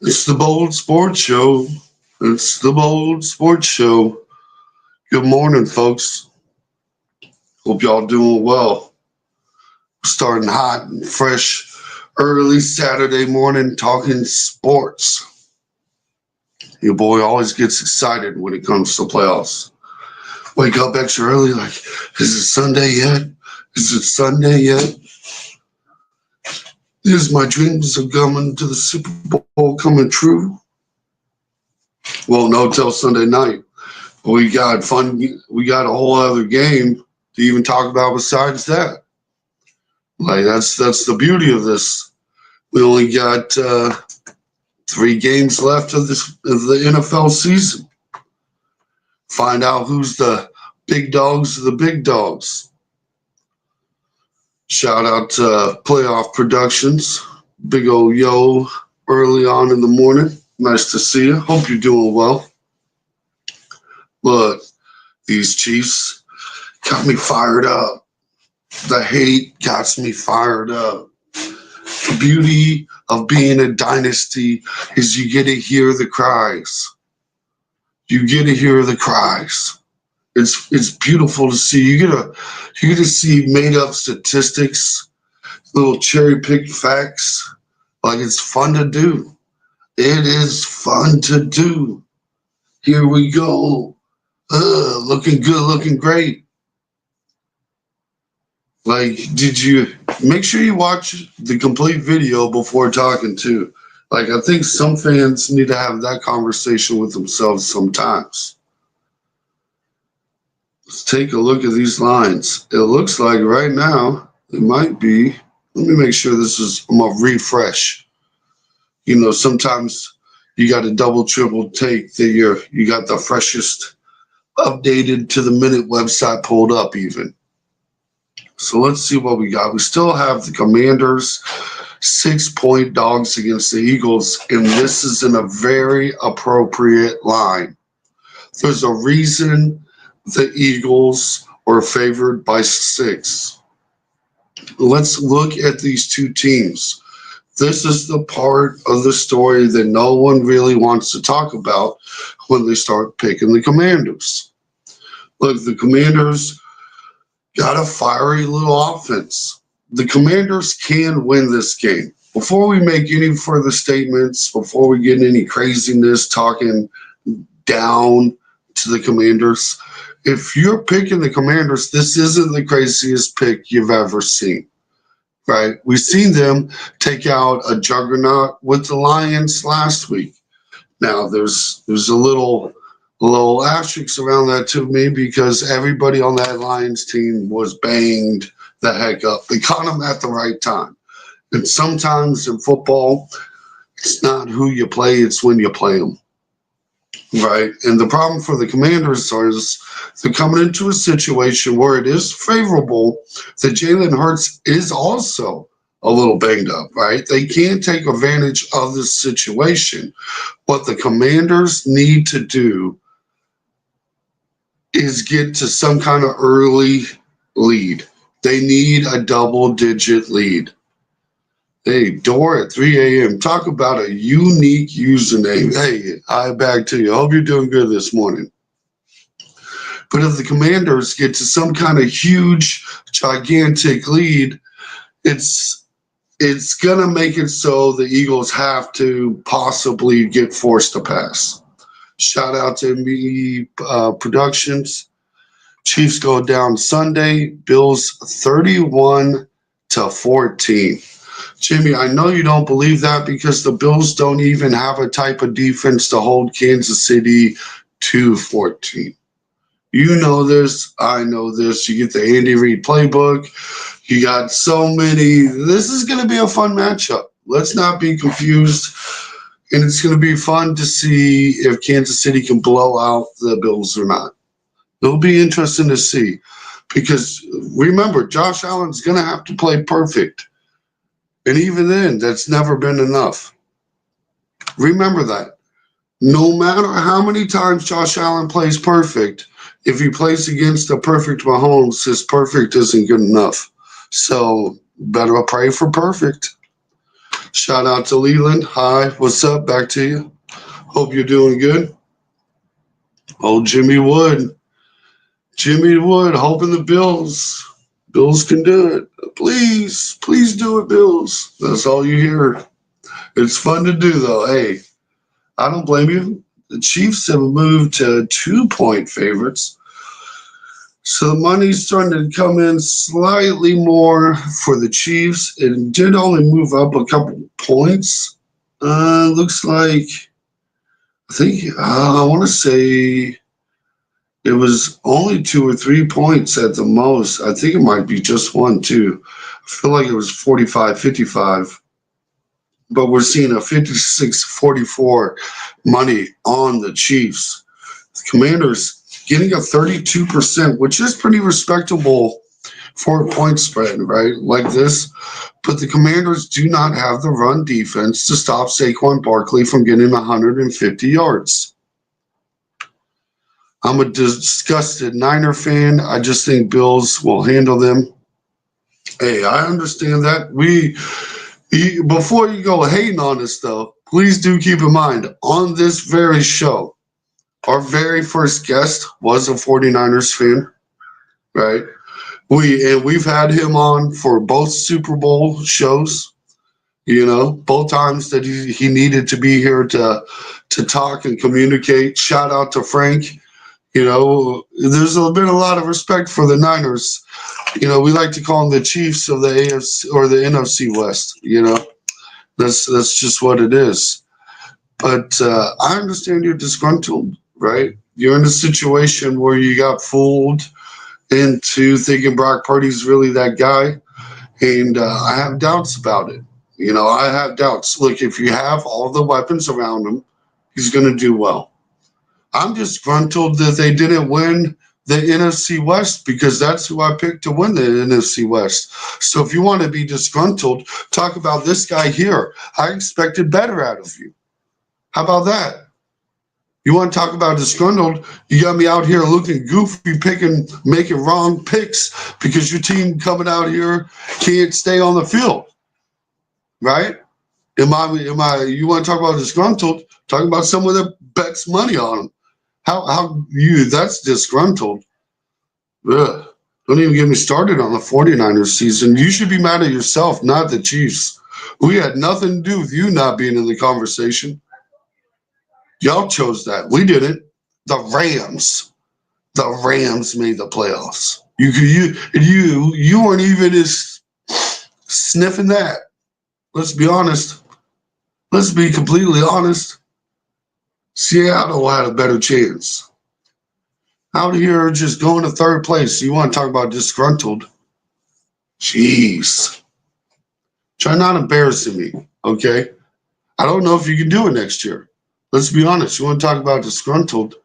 It's the Bold Sports Show. It's the Bold Sports Show. Good morning, folks. Hope y'all doing well. Starting hot and fresh early Saturday morning talking sports. Your boy always gets excited when it comes to playoffs. Wake up extra early like, is it Sunday yet? Is it Sunday yet? Is my dreams of coming to the Super Bowl coming true? Well, no, till Sunday night. We got fun. We got a whole other game to even talk about besides that. Like that's the beauty of this. We only got 3 games left of the NFL season. Find out who's the big dogs of the big dogs. Shout out to Playoff Productions. Big old yo early on in the morning. Nice to see you. Hope you're doing well. Look, these Chiefs got me fired up. The hate got me fired up. The beauty of being a dynasty is you get to hear the cries. You get to hear the cries. It's beautiful to see. You get to see made up statistics, little cherry picked facts. Like it's fun to do. It is fun to do. Here we go. Looking good, looking great. Like, did you make sure you watch the complete video before talking too? Like, I think some fans need to have that conversation with themselves sometimes. Let's take a look at these lines. It looks like right now it might be. Let me make sure I'm going to refresh. You know, sometimes you got a double, triple take that you got the freshest, updated to the minute website pulled up even. So let's see what we got. We still have the Commanders 6-point dogs against the Eagles, and this is in a very appropriate line. There's a reason the Eagles were favored by 6. Let's look at these two teams. This is the part of the story that no one really wants to talk about when they start picking the Commanders. Look, the Commanders got a fiery little offense. The Commanders can win this game. Before we make any further statements, before we get any craziness talking down to the Commanders, if you're picking the Commanders, this isn't the craziest pick you've ever seen, right? We've seen them take out a juggernaut with the Lions last week. Now, there's a little asterisks around that to me because everybody on that Lions team was banged the heck up. They caught them at the right time. And sometimes in football, it's not who you play, it's when you play them. Right. And the problem for the Commanders is they're coming into a situation where it is favorable that Jalen Hurts is also a little banged up, right? They can't take advantage of this situation. What the Commanders need to do is get to some kind of early lead. They need a double-digit lead. Hey, Door at 3 a.m. Talk about a unique username. Hey, I back to you. I hope you're doing good this morning. But if the Commanders get to some kind of huge, gigantic lead, it's going to make it so the Eagles have to possibly get forced to pass. Shout out to MB Productions. Chiefs go down Sunday. Bills 31-14. Jimmy, I know you don't believe that because the Bills don't even have a type of defense to hold Kansas City to 14. You know this. I know this. You get the Andy Reid playbook. You got so many. This is going to be a fun matchup. Let's not be confused. And it's going to be fun to see if Kansas City can blow out the Bills or not. It'll be interesting to see because remember, Josh Allen's going to have to play perfect. And even then, that's never been enough. Remember that. No matter how many times Josh Allen plays perfect, if he plays against a perfect Mahomes, his perfect isn't good enough. So better pray for perfect. Shout out to Leland. Hi, what's up? Back to you. Hope you're doing good. Oh, Jimmy Wood. Jimmy Wood, hoping the Bills can do it. Please, please do it, Bills. That's all you hear. It's fun to do, though. Hey, I don't blame you. The Chiefs have moved to 2-point favorites. So the money's starting to come in slightly more for the Chiefs. It did only move up a couple points. Looks like, I want to say it was only 2 or 3 points at the most. I think it might be just one, too. I feel like it was 45-55. But we're seeing a 56-44 money on the Chiefs. The Commanders getting a 32%, which is pretty respectable for a point spread, right? Like this. But the Commanders do not have the run defense to stop Saquon Barkley from getting 150 yards. I'm a disgusted Niner fan. I just think Bills will handle them. Hey, I understand that. Before you go hating on us, though, please do keep in mind, on this very show, our very first guest was a 49ers fan, right? We've had him on for both Super Bowl shows, both times that he needed to be here to talk and communicate. Shout out to Frank. There's been a lot of respect for the Niners. We like to call them the Chiefs of the AFC or the NFC West. That's just what it is. But I understand you're disgruntled, right? You're in a situation where you got fooled into thinking Brock Purdy's really that guy, and I have doubts about it. I have doubts. Look, if you have all the weapons around him, he's going to do well. I'm disgruntled that they didn't win the NFC West because that's who I picked to win the NFC West. So if you want to be disgruntled, talk about this guy here. I expected better out of you. How about that? You want to talk about disgruntled? You got me out here looking goofy, making wrong picks because your team coming out here can't stay on the field, right? You want to talk about disgruntled? Talk about someone that bets money on them. That's disgruntled. Ugh. Don't even get me started on the 49ers season. You should be mad at yourself, not the Chiefs. We had nothing to do with you not being in the conversation. Y'all chose that. We didn't. The Rams made the playoffs. You weren't even as sniffing that. Let's be honest. Let's be completely honest. Seattle had a better chance. Out here just going to third place. You want to talk about disgruntled? Jeez. Try not embarrassing me, okay? I don't know if you can do it next year. Let's be honest. You want to talk about disgruntled?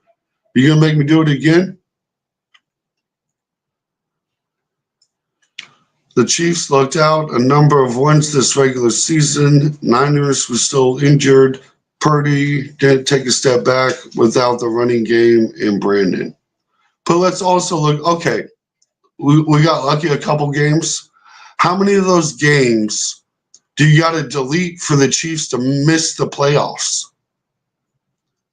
You going to make me do it again? The Chiefs lucked out a number of wins this regular season. Niners were still injured. Purdy didn't take a step back without the running game in Brandon. But let's also look, okay, we got lucky a couple games. How many of those games do you got to delete for the Chiefs to miss the playoffs?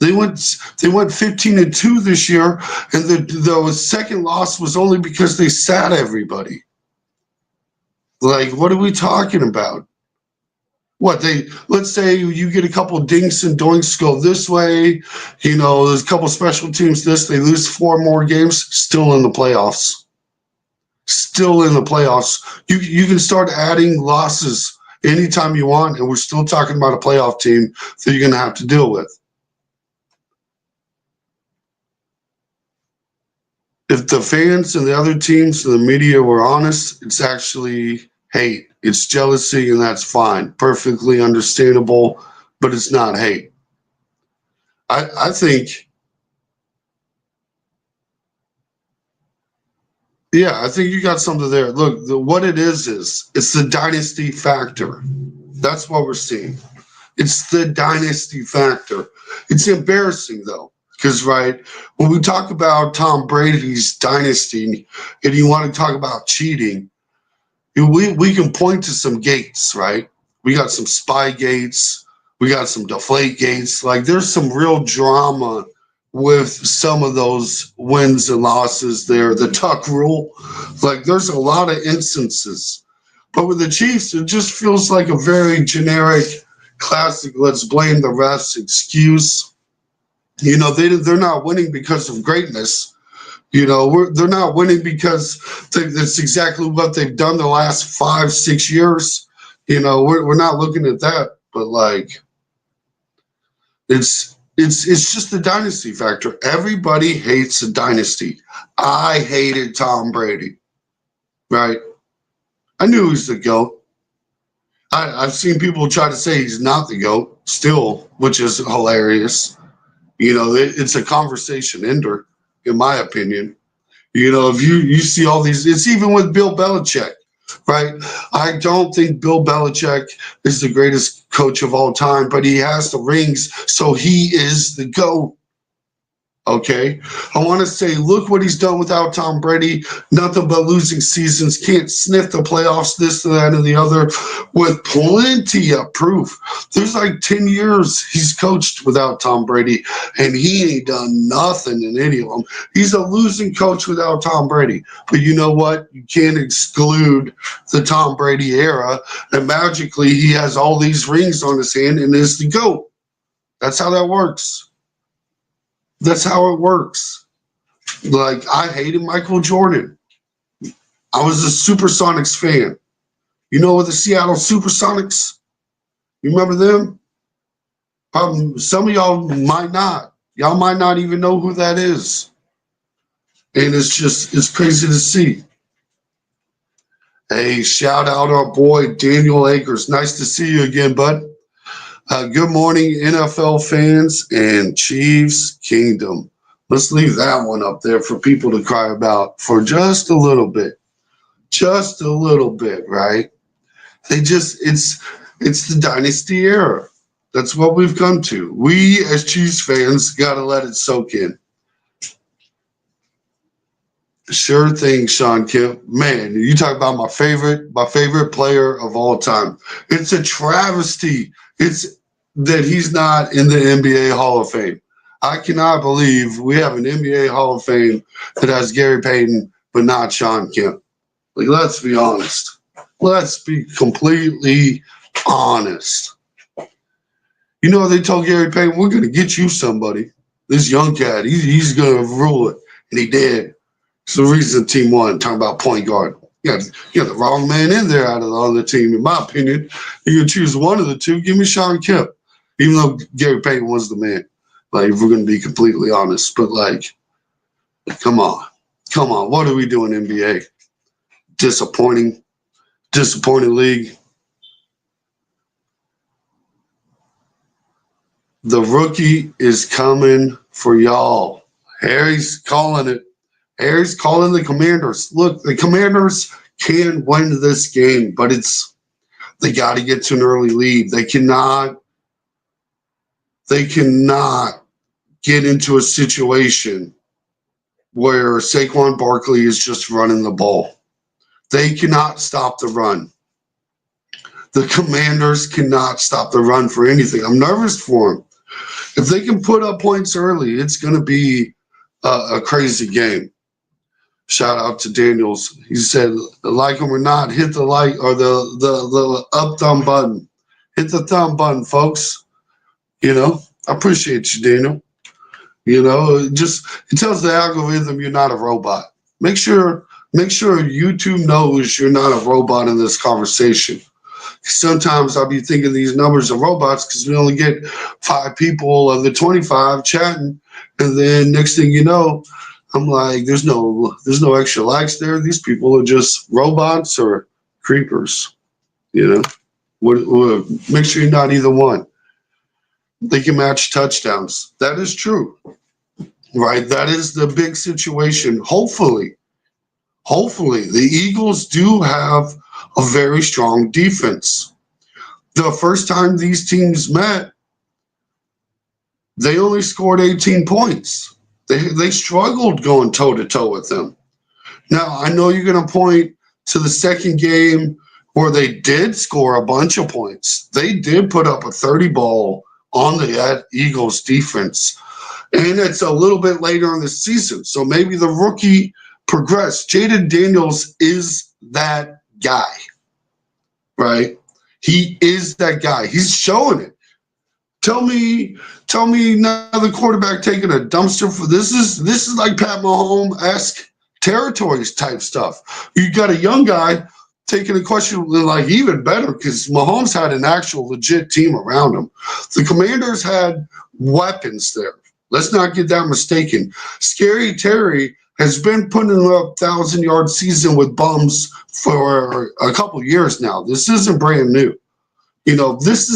They went 15-2 this year, and the second loss was only because they sat everybody. Like, what are we talking about? Let's say you get a couple of dinks and doinks go this way, there's a couple of special teams they lose 4 more games, still in the playoffs. Still in the playoffs. You can start adding losses anytime you want, and we're still talking about a playoff team that you're going to have to deal with. If the fans and the other teams and the media were honest, it's actually hate. It's jealousy, and that's fine. Perfectly understandable, but it's not hate. I think, I think you got something there. Look, what it is it's the dynasty factor. That's what we're seeing. It's the dynasty factor. It's embarrassing, though, because, right, when we talk about Tom Brady's dynasty and you want to talk about cheating, we can point to some gates, right? We got some spy gates. We got some deflate gates. Like there's some real drama with some of those wins and losses there. The tuck rule, like there's a lot of instances. But with the Chiefs, it just feels like a very generic, classic, let's blame the refs excuse. You know, they're not winning because of greatness. You know, they're not winning because that's exactly what they've done the last 5-6 years. You know, we're not looking at that, but like it's just the dynasty factor. Everybody hates a dynasty. I hated Tom Brady, right? I knew he was the GOAT. I've seen people try to say he's not the GOAT still, which is hilarious. You know, it's a conversation ender, in my opinion. You know, if you see all these, it's even with Bill Belichick, right? I don't think Bill Belichick is the greatest coach of all time, but he has the rings, so he is the GOAT. Okay. I want to say, look what he's done without Tom Brady. Nothing but losing seasons. Can't sniff the playoffs, this, that, and the other, with plenty of proof. There's like 10 years he's coached without Tom Brady, and he ain't done nothing in any of them. He's a losing coach without Tom Brady. But you know what? You can't exclude the Tom Brady era. And magically, he has all these rings on his hand and is the GOAT. That's how that works. That's how it works. Like, I hated Michael Jordan. I was a Supersonics fan. You know the Seattle Supersonics? You remember them? Some of y'all might not. Y'all might not even know who that is. And it's crazy to see. Hey, shout out our boy, Daniel Akers. Nice to see you again, bud. Good morning, NFL fans and Chiefs Kingdom. Let's leave that one up there for people to cry about for just a little bit. Just a little bit, right? It's the dynasty era. That's what we've come to. We as Chiefs fans got to let it soak in. Sure thing, Sean Kemp. Man, you talk about my favorite player of all time. It's a travesty. It's that he's not in the NBA Hall of Fame. I cannot believe we have an NBA Hall of Fame that has Gary Payton, but not Sean Kemp. Like, let's be honest. Let's be completely honest. You know, they told Gary Payton, we're going to get you somebody. This young cat, he's going to rule it. And he did. It's the reason the team won. Talking about point guard. You got the wrong man in there out of the other team, in my opinion. You can choose one of the two. Give me Sean Kemp. Even though Gary Payton was the man. Like, if we're going to be completely honest. But, like, come on. Come on. What are we doing, NBA? Disappointing league. The rookie is coming for y'all. Harry's calling it. Harry's calling the Commanders. Look, the Commanders can win this game, but they got to get to an early lead. They cannot get into a situation where Saquon Barkley is just running the ball. They cannot stop the run. The Commanders cannot stop the run for anything. I'm nervous for them. If they can put up points early, it's going to be a crazy game. Shout out to Daniels. He said, like them or not, hit the like or the up thumb button. Hit the thumb button, folks. You know, I appreciate you, Daniel. You know, it tells the algorithm you're not a robot. Make sure YouTube knows you're not a robot in this conversation. Sometimes I'll be thinking these numbers are robots because we only get 5 people of the 25 chatting, and then next thing you know, I'm like, there's no extra likes there. These people are just robots or creepers. You know, make sure you're not either one. They can match touchdowns. That is true, right? That is the big situation. Hopefully, the Eagles do have a very strong defense. The first time these teams met, they only scored 18 points. They struggled going toe-to-toe with them. Now, I know you're going to point to the second game where they did score a bunch of points. They did put up a 30 ball on the Eagles defense. And it's a little bit later in the season. So maybe the rookie progressed. Jayden Daniels is that guy, right? He is that guy. He's showing it. Tell me another quarterback taking a dumpster for this is like Pat Mahomes-esque territories type stuff. You got a young guy taking a question like even better because Mahomes had an actual legit team around him. The Commanders had weapons there. Let's not get that mistaken. Scary Terry has been putting up 1,000-yard season with bums for a couple years now. This isn't brand new. This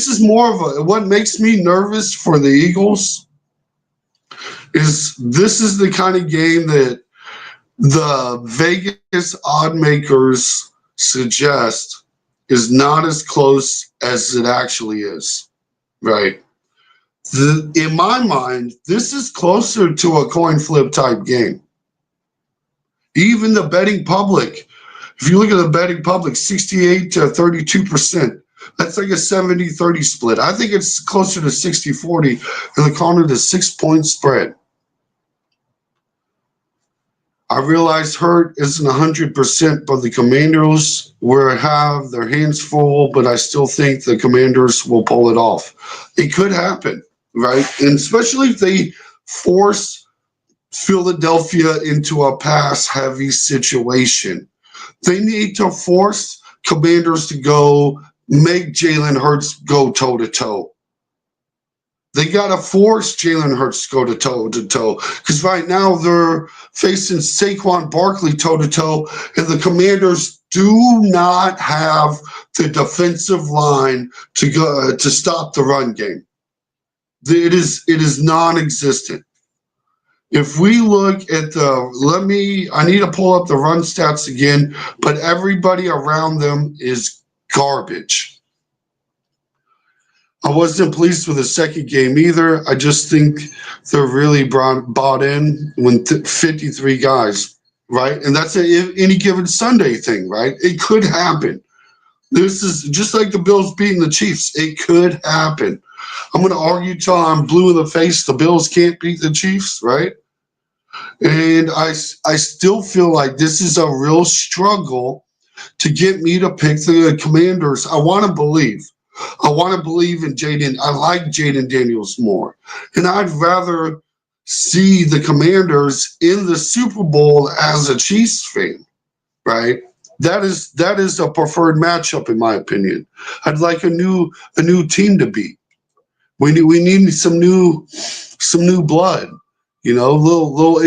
is more of a, what makes me nervous for the Eagles is this is the kind of game that the Vegas odd makers suggest is not as close as it actually is, right? In my mind, this is closer to a coin flip type game. Even the betting public, if you look at the betting public, 68 to 32%. That's like a 70-30 split. I think it's closer to 60-40 in the corner to 6-point spread. I realize Hurt isn't 100%, but the Commanders will have their hands full, but I still think the Commanders will pull it off. It could happen, right? And especially if they force Philadelphia into a pass-heavy situation. They need to force Commanders to make Jalen Hurts go toe-to-toe. They got to force Jalen Hurts to go toe-to-toe because right now they're facing Saquon Barkley toe-to-toe, and the Commanders do not have the defensive line to stop the run game. It is non-existent. If we look at I need to pull up the run stats again, but everybody around them is garbage. I wasn't pleased with the second game either. I just think they're really bought in when 53 guys, right? And that's any given Sunday thing, right? It could happen. This is just like the Bills beating the Chiefs. It could happen. I'm going to argue till I'm blue in the face. The Bills can't beat the Chiefs, right? And I still feel like this is a real struggle to get me to pick the Commanders. I want to believe in Jayden. I like Jayden Daniels more. And I'd rather see the Commanders in the Super Bowl as a Chiefs fan, right? That is a preferred matchup in my opinion. I'd like a new team to beat. We need some new blood. Little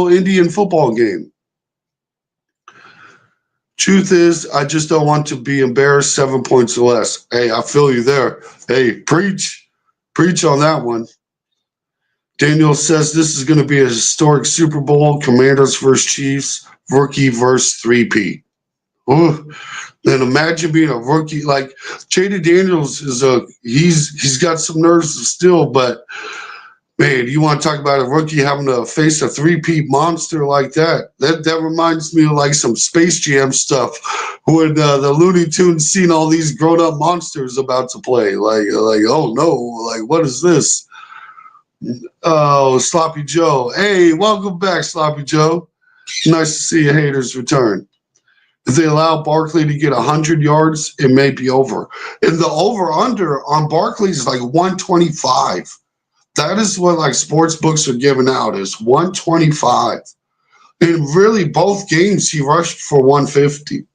Indian football game. Truth is, I just don't want to be embarrassed 7 points or less. Hey, I feel you there. Hey, preach on that one. Daniel says this is going to be a historic Super Bowl. Commanders versus Chiefs, rookie versus three-peat. And imagine being a rookie like Jayden Daniels he's got some nerves still, but man, you want to talk about a rookie having to face a three-peat monster like that? That reminds me of like some Space Jam stuff when the Looney Tunes seen all these grown-up monsters about to play. Like oh no, like what is this? Oh, Sloppy Joe. Hey, welcome back, Sloppy Joe. Nice to see your haters return. If they allow Barkley to get 100 yards, it may be over. And the over-under on Barkley is like 125. That is what like sports books are giving out is 125. And really both games he rushed for 150.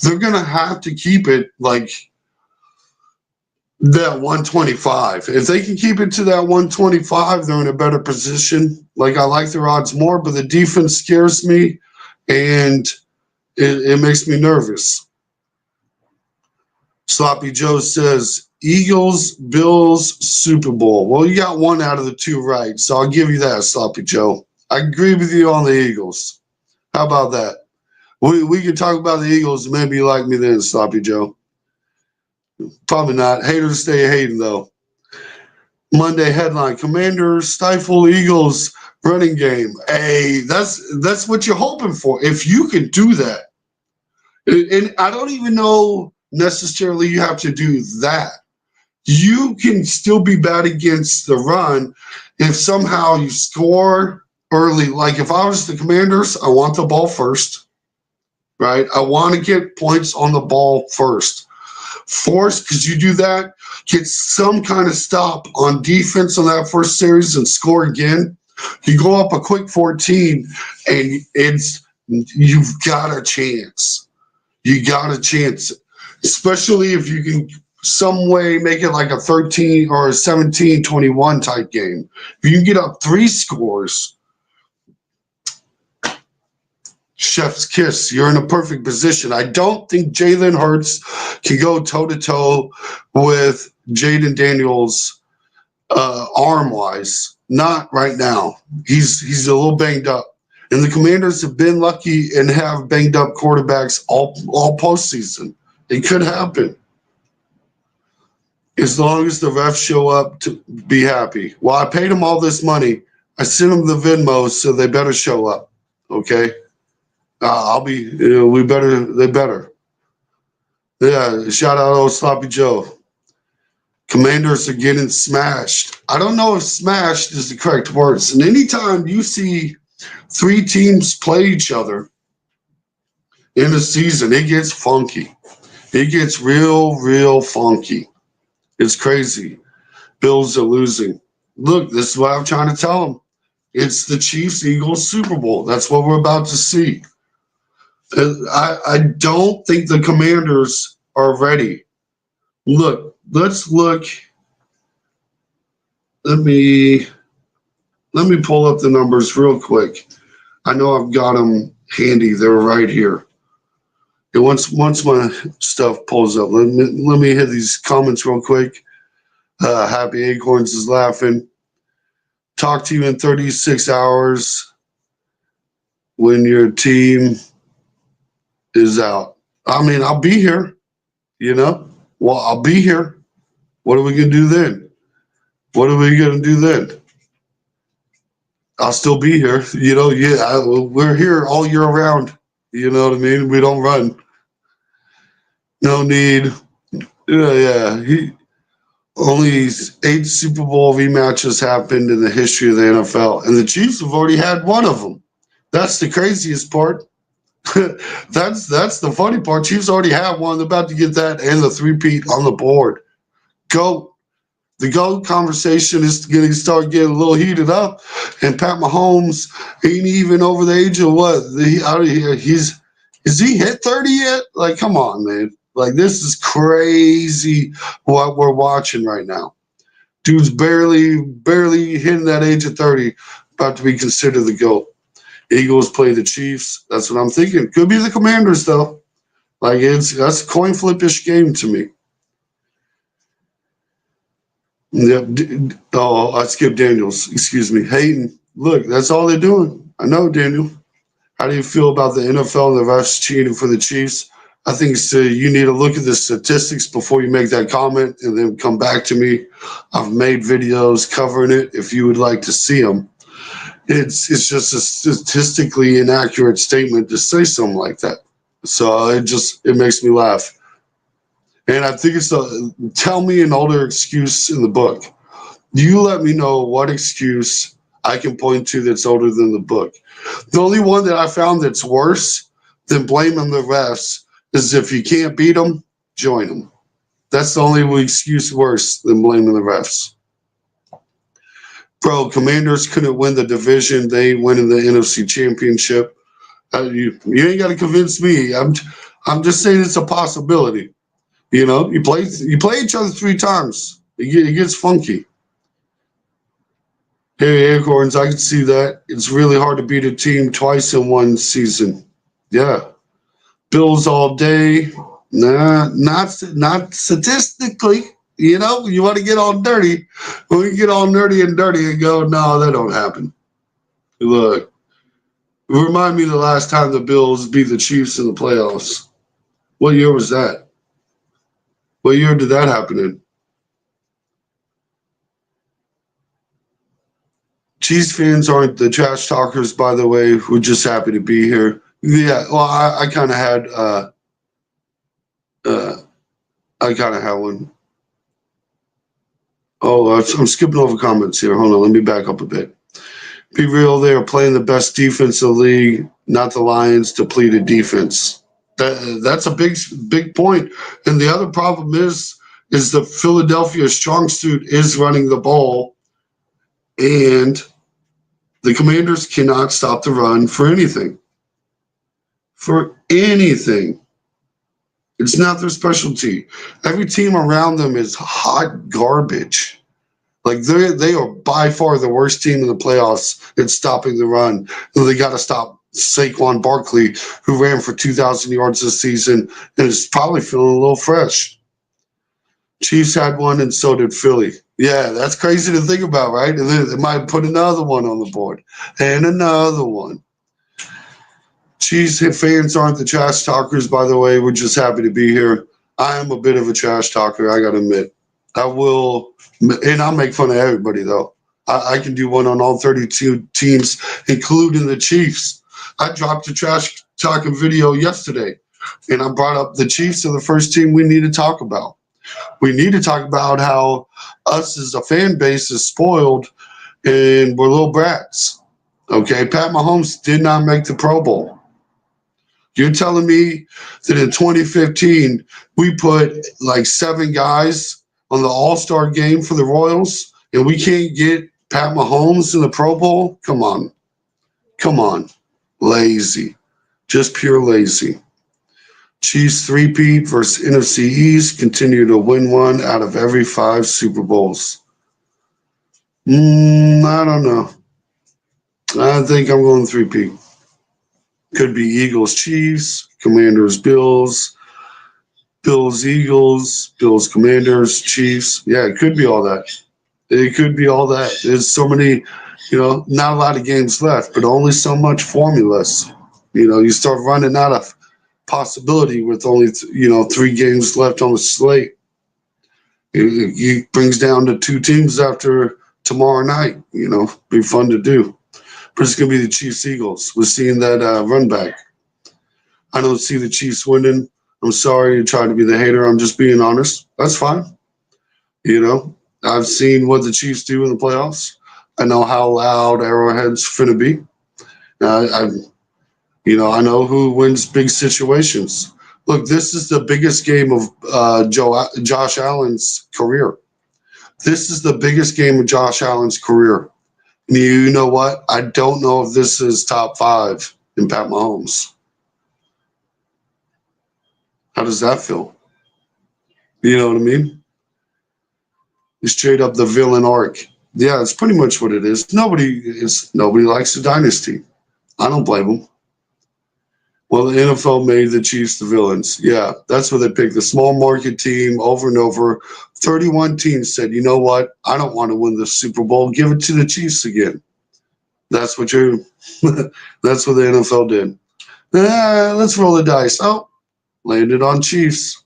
They're going to have to keep it like that 125. If they can keep it to that 125, they're in a better position. Like I like their odds more, but the defense scares me and it makes me nervous. Sloppy Joe says, Eagles, Bills, Super Bowl. Well, you got one out of the two right, so I'll give you that, Sloppy Joe. I agree with you on the Eagles. How about that? We can talk about the Eagles. Maybe you like me then, Sloppy Joe. Probably not. Haters stay hating, though. Monday headline, Commanders stifle Eagles running game. Hey, that's what you're hoping for. If you can do that, And I don't even know necessarily you have to do that. You can still be bad against the run if somehow you score early. Like if I was the Commanders, I want the ball first, right? I want to get points on the ball first. Force, because you do that, get some kind of stop on defense on that first series and score again. You go up a quick 14 and you've got a chance. You got a chance, especially if you can some way make it like a 13 or a 17-21 type game. If you can get up 3 scores, chef's kiss. You're in a perfect position. I don't think Jalen Hurts can go toe-to-toe with Jayden Daniels arm-wise. Not right now. He's a little banged up. And the Commanders have been lucky and have banged up quarterbacks all postseason. It could happen. As long as the refs show up to be happy. Well, I paid them all this money. I sent them the Venmo, so they better show up. Okay? They better. Yeah, shout out old Sloppy Joe. Commanders are getting smashed. I don't know if smashed is the correct words. And anytime you see 3 teams play each other in a season, it gets funky. It gets real funky. It's crazy. Bills are losing. Look, this is what I'm trying to tell them. It's the Chiefs-Eagles Super Bowl. That's what we're about to see. I don't think the Commanders are ready. Look, let's look. Let me pull up the numbers real quick. I know I've got them handy. They're right here. And once my stuff pulls up, let me hit these comments real quick. Happy Acorns is laughing. Talk to you in 36 hours when your team is out. I mean, I'll be here, Well, I'll be here. What are we going to do then? I'll still be here. We're here all year round. You know what I mean? We don't run. No need. Yeah. Only 8 Super Bowl rematches happened in the history of the NFL, and the Chiefs have already had one of them. That's the craziest part. That's the funny part. Chiefs already have one. They're about to get that and the 3-peat on the board. GOAT. The GOAT conversation is getting a little heated up, and Pat Mahomes ain't even over the age of what? Is he hit 30 yet? Like, come on, man. Like, this is crazy what we're watching right now. Dude's barely hitting that age of 30, about to be considered the GOAT. Eagles play the Chiefs. That's what I'm thinking. Could be the Commanders, though. Like, that's a coin flip-ish game to me. Yep. Oh, I skipped Daniels. Excuse me. Hayden. Look, that's all they're doing. I know, Daniel. How do you feel about the NFL and the refs cheating for the Chiefs? I think you need to look at the statistics before you make that comment and then come back to me. I've made videos covering it if you would like to see them. It's just a statistically inaccurate statement to say something like that. So it makes me laugh. And I think tell me an older excuse in the book. You let me know what excuse I can point to that's older than the book. The only one that I found that's worse than blaming the refs is if you can't beat them, join them. That's the only excuse worse than blaming the refs. Bro, Commanders couldn't win the division. They win in the NFC Championship. You ain't got to convince me. I'm just saying it's a possibility. You play each other 3 times. It gets funky. Hey, Acorns, I can see that. It's really hard to beat a team twice in one season. Yeah. Bills all day. Nah, not statistically. You want to get all dirty. When we get all nerdy and dirty and go, no, that don't happen. Look, remind me the last time the Bills beat the Chiefs in the playoffs. What year was that? What year did that happen in? Chiefs fans aren't the trash talkers, by the way. We're just happy to be here. Yeah, well, I kind of had I kind of have one. Oh, I'm skipping over comments here. Hold on, let me back up a bit. Be real, they are playing the best defense in the league, not the Lions' depleted defense. That's a big point. And the other problem is the Philadelphia strong suit is running the ball, and the Commanders cannot stop the run for anything. For anything. It's not their specialty. Every team around them is hot garbage. Like they are by far the worst team in the playoffs at stopping the run. They got to stop Saquon Barkley, who ran for 2,000 yards this season and is probably feeling a little fresh. Chiefs had one, and so did Philly. Yeah, that's crazy to think about, right? And then they might put another one on the board and another one. Chiefs fans aren't the trash talkers, by the way. We're just happy to be here. I am a bit of a trash talker, I got to admit. I will, and I'll make fun of everybody, though. I can do one on all 32 teams, including the Chiefs. I dropped a trash talking video yesterday, and I brought up the Chiefs are the first team we need to talk about. We need to talk about how us as a fan base is spoiled and we're little brats. Okay, Pat Mahomes did not make the Pro Bowl. You're telling me that in 2015, we put like 7 guys on the All-Star game for the Royals, and we can't get Pat Mahomes in the Pro Bowl? Come on. Come on. Lazy. Just pure lazy. Chiefs three-peat versus NFC East continue to win one out of every 5 Super Bowls. I don't know. I think I'm going three-peat. Could be Eagles, Chiefs, Commanders, Bills, Bills, Eagles, Bills, Commanders, Chiefs. Yeah, it could be all that. It could be all that. There's so many, not a lot of games left, but only so much formulas. You start running out of possibility with only, 3 games left on the slate. It brings down to 2 teams after tomorrow night. Be fun to do. But it's going to be the Chiefs Eagles. We're seeing that run back. I don't see the Chiefs winning. I'm sorry to try to be the hater. I'm just being honest. That's fine. I've seen what the Chiefs do in the playoffs. I know how loud Arrowhead's finna be. I know who wins big situations. Look, this is the biggest game of Josh Allen's career. This is the biggest game of Josh Allen's career. You know what? I don't know if this is top 5 in Pat Mahomes. How does that feel? You know what I mean? It's straight up the villain arc. Yeah, it's pretty much what it is. Nobody likes the dynasty. I don't blame them. Well, the NFL made the Chiefs the villains. Yeah, that's what they picked. The small market team over and over. 31 teams said, you know what? I don't want to win the Super Bowl. Give it to the Chiefs again. That's what that's what the NFL did. Let's roll the dice. Oh, landed on Chiefs.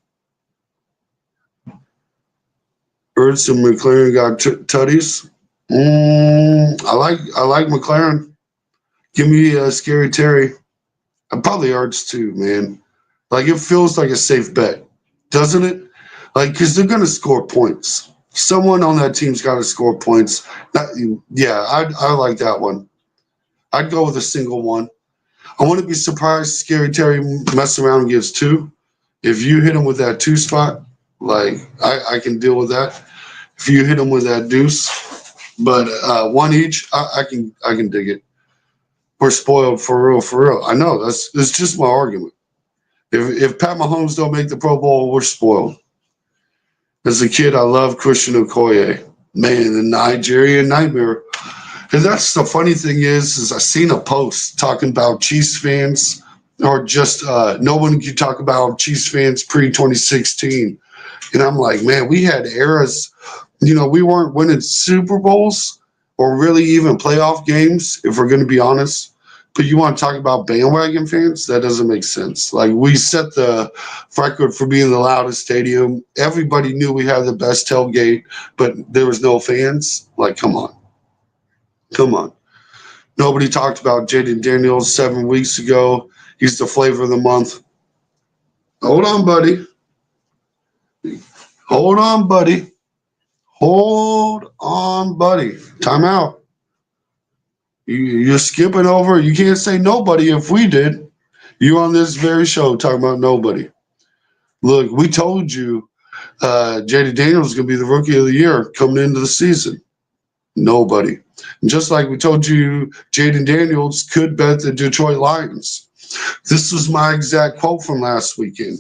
Ertz and McLaren got tutties. I like McLaren. Give me Scary Terry. Probably Ertz too, man. Like it feels like a safe bet, doesn't it? Like because they're gonna score points. Someone on that team's got to score points. I like that one. I'd go with a single one. I wouldn't be surprised Scary Terry mess around and gives 2. If you hit him with that 2 spot, like I can deal with that. If you hit him with that deuce, but 1 each, I can dig it. We're spoiled for real. I know that's just my argument. If Pat Mahomes don't make the Pro Bowl, we're spoiled. As a kid, I loved Christian Okoye. Man, the Nigerian nightmare. And that's the funny thing is I seen a post talking about Chiefs fans or just no one can talk about Chiefs fans pre-2016. And I'm like, man, we had eras, we weren't winning Super Bowls or really even playoff games, if we're going to be honest. But you want to talk about bandwagon fans? That doesn't make sense. Like, we set the record for being the loudest stadium. Everybody knew we had the best tailgate, but there was no fans. Like, come on. Nobody talked about Jayden Daniels 7 weeks ago. He's the flavor of the month. Hold on, buddy. Hold on, buddy. Hold on, buddy. Timeout. You're skipping over. You can't say nobody if we did. You on this very show talking about nobody. Look, we told you Jayden Daniels is going to be the rookie of the year coming into the season. Nobody. And just like we told you, Jayden Daniels could bet the Detroit Lions. This was my exact quote from last weekend.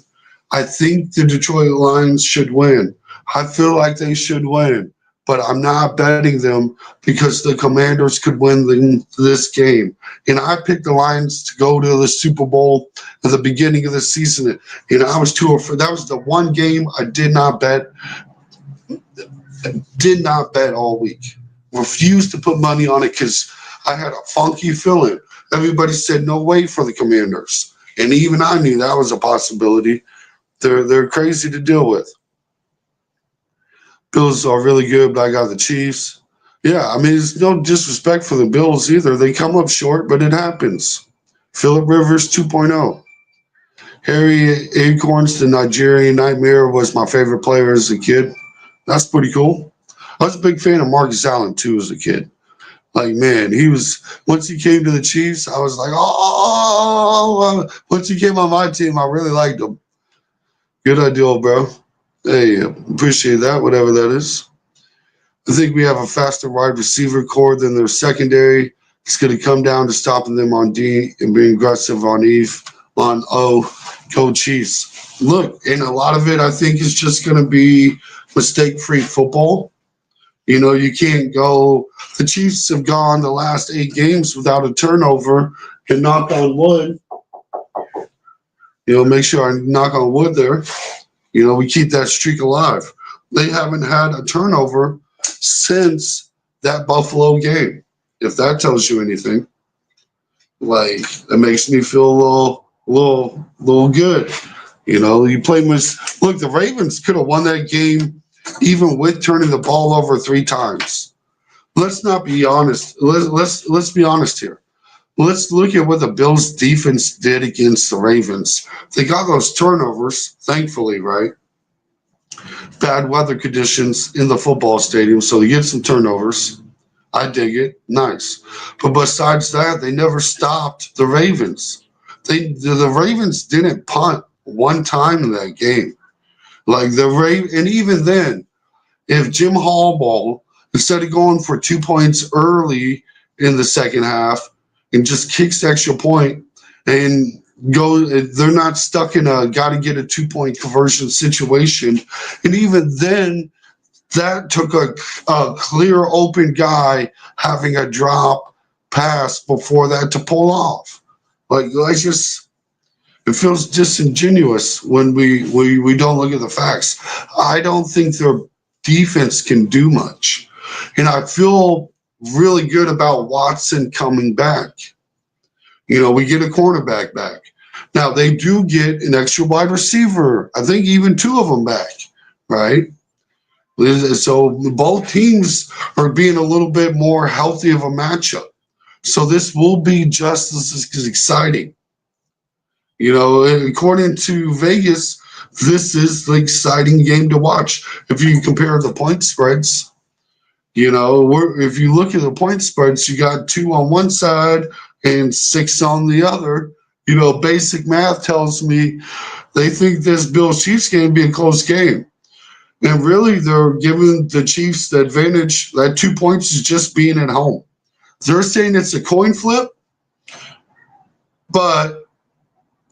I think the Detroit Lions should win. I feel like they should win, but I'm not betting them because the Commanders could win this game. And I picked the Lions to go to the Super Bowl at the beginning of the season. And I was too afraid. That was the one game I did not bet all week. Refused to put money on it because I had a funky feeling. Everybody said no way for the Commanders. And even I knew that was a possibility. They're crazy to deal with. Bills are really good, but I got the Chiefs. Yeah, I mean, it's no disrespect for the Bills either. They come up short, but it happens. Phillip Rivers 2.0. Harry Acorns, the Nigerian Nightmare, was my favorite player as a kid. That's pretty cool. I was a big fan of Marcus Allen, too, as a kid. Like, man, once he came to the Chiefs, I was like, oh, once he came on my team, I really liked him. Good idea, bro. Hey, appreciate that, whatever that is. I think we have a faster wide receiver core than their secondary. It's going to come down to stopping them on D and being aggressive on Eve, on O. Go Chiefs. Look, and a lot of it, I think, is just going to be mistake-free football. You know, you can't go. The Chiefs have gone the last 8 games without a turnover, and knock on wood. Make sure I knock on wood there. We keep that streak alive. They haven't had a turnover since that Buffalo game. If that tells you anything, like that makes me feel a little good. You play look, the Ravens could have won that game even with turning the ball over 3 times. Let's not be honest. Let's be honest here. Let's look at what the Bills defense did against the Ravens. They got those turnovers, thankfully, right? Bad weather conditions in the football stadium, so they get some turnovers. I dig it. Nice. But besides that, they never stopped the Ravens. The Ravens didn't punt one time in that game. And even then, if Jim Harbaugh, instead of going for 2 points early in the second half and just kicks the extra point and they're not stuck in a got to get a 2-point conversion situation. And even then, that took a clear open guy having a drop pass before that to pull off. It feels disingenuous when we don't look at the facts. I don't think their defense can do much. And I feel really good about Watson coming back. We get a cornerback back. Now, they do get an extra wide receiver. I think even 2 of them back, right? So both teams are being a little bit more healthy of a matchup. So this will be just as exciting. According to Vegas, this is the exciting game to watch. If you compare the point spreads, if you look at the point spreads, you got 2 on one side and 6 on the other. Basic math tells me they think this Bills Chiefs game be a close game. And really, they're giving the Chiefs the advantage. That 2 points is just being at home. They're saying it's a coin flip, but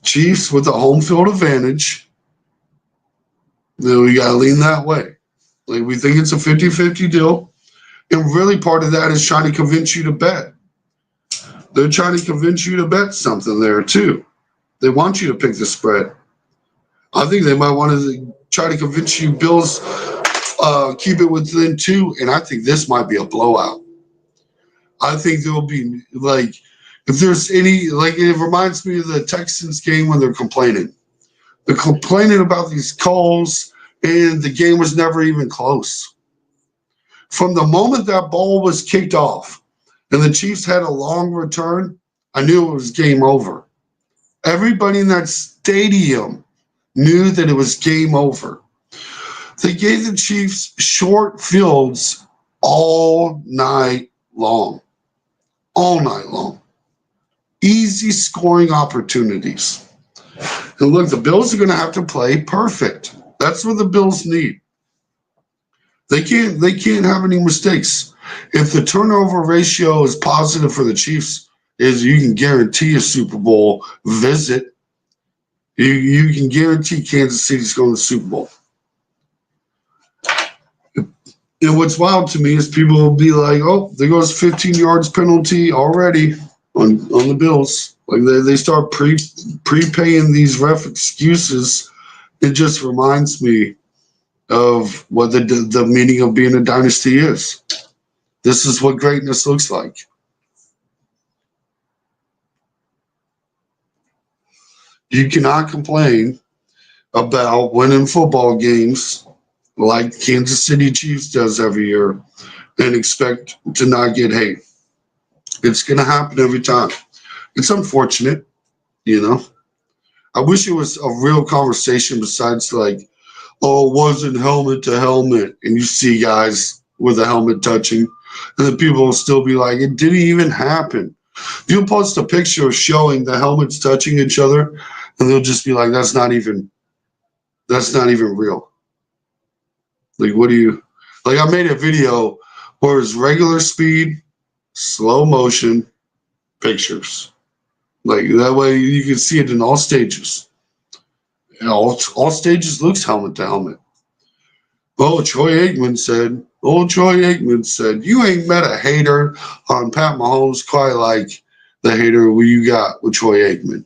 Chiefs with the home field advantage, we got to lean that way. We think it's a 50-50 deal. And really part of that is trying to convince you to bet. They're trying to convince you to bet something there, too. They want you to pick the spread. I think they might want to try to convince you Bills keep it within 2, and I think this might be a blowout. I think there will be, if there's any, it reminds me of the Texans game when they're complaining. They're complaining about these calls, and the game was never even close. From the moment that ball was kicked off and the Chiefs had a long return, I knew it was game over. Everybody in that stadium knew that it was game over. They gave the Chiefs short fields all night long. All night long. Easy scoring opportunities. And look, the Bills are going to have to play perfect. That's what the Bills need. They can't have any mistakes. If the turnover ratio is positive for the Chiefs, is you can guarantee a Super Bowl visit. You can guarantee Kansas City's going to the Super Bowl. And what's wild to me is people will be like, "Oh, there goes 15 yards penalty already on the Bills." Like they start prepaying these ref excuses. It just reminds me of what the meaning of being a dynasty is. This is what greatness looks like. You cannot complain about winning football games like Kansas City Chiefs does every year and expect to not get hate. It's going to happen every time. It's unfortunate, you know. I wish it was a real conversation besides like, oh, it wasn't helmet to helmet. And you see guys with a helmet touching. And then people will still be like, it didn't even happen. You'll post a picture showing the helmets touching each other, and they'll just be like, that's not even real. Like, what do you like? I made a video where it's regular speed, slow motion pictures. Like that way you can see it in all stages. And all stages looks helmet to helmet. Old Troy Aikman said, you ain't met a hater on Pat Mahomes quite like the hater you got with Troy Aikman.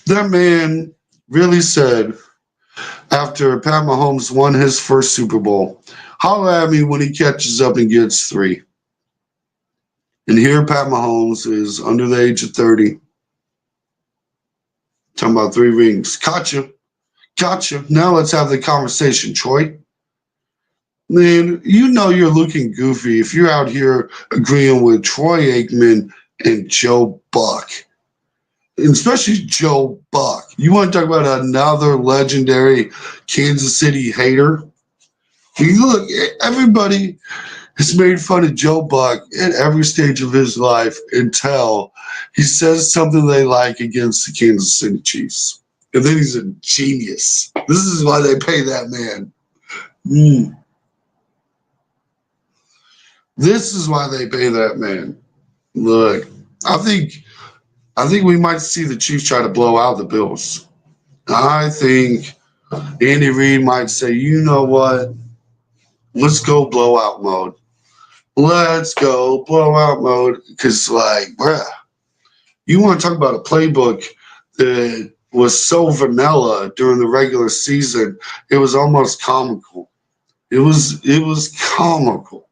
That man really said, after Pat Mahomes won his first Super Bowl, holler at me when he catches up and gets 3. And here Pat Mahomes is under the age of 30. Talking about 3 rings. Gotcha. Now let's have the conversation, Troy. Man, you know you're looking goofy if you're out here agreeing with Troy Aikman and Joe Buck. And especially Joe Buck. You want to talk about another legendary Kansas City hater? You look, everybody has made fun of Joe Buck at every stage of his life until he says something they like against the Kansas City Chiefs. And then he's a genius. This is why they pay that man. This is why they pay that man. Look, I think we might see the Chiefs try to blow out the Bills. I think Andy Reid might say, you know what? Let's go blowout mode. Let's go blowout mode. Because, like, bruh, you want to talk about a playbook that was so vanilla during the regular season, it was almost comical. It was comical.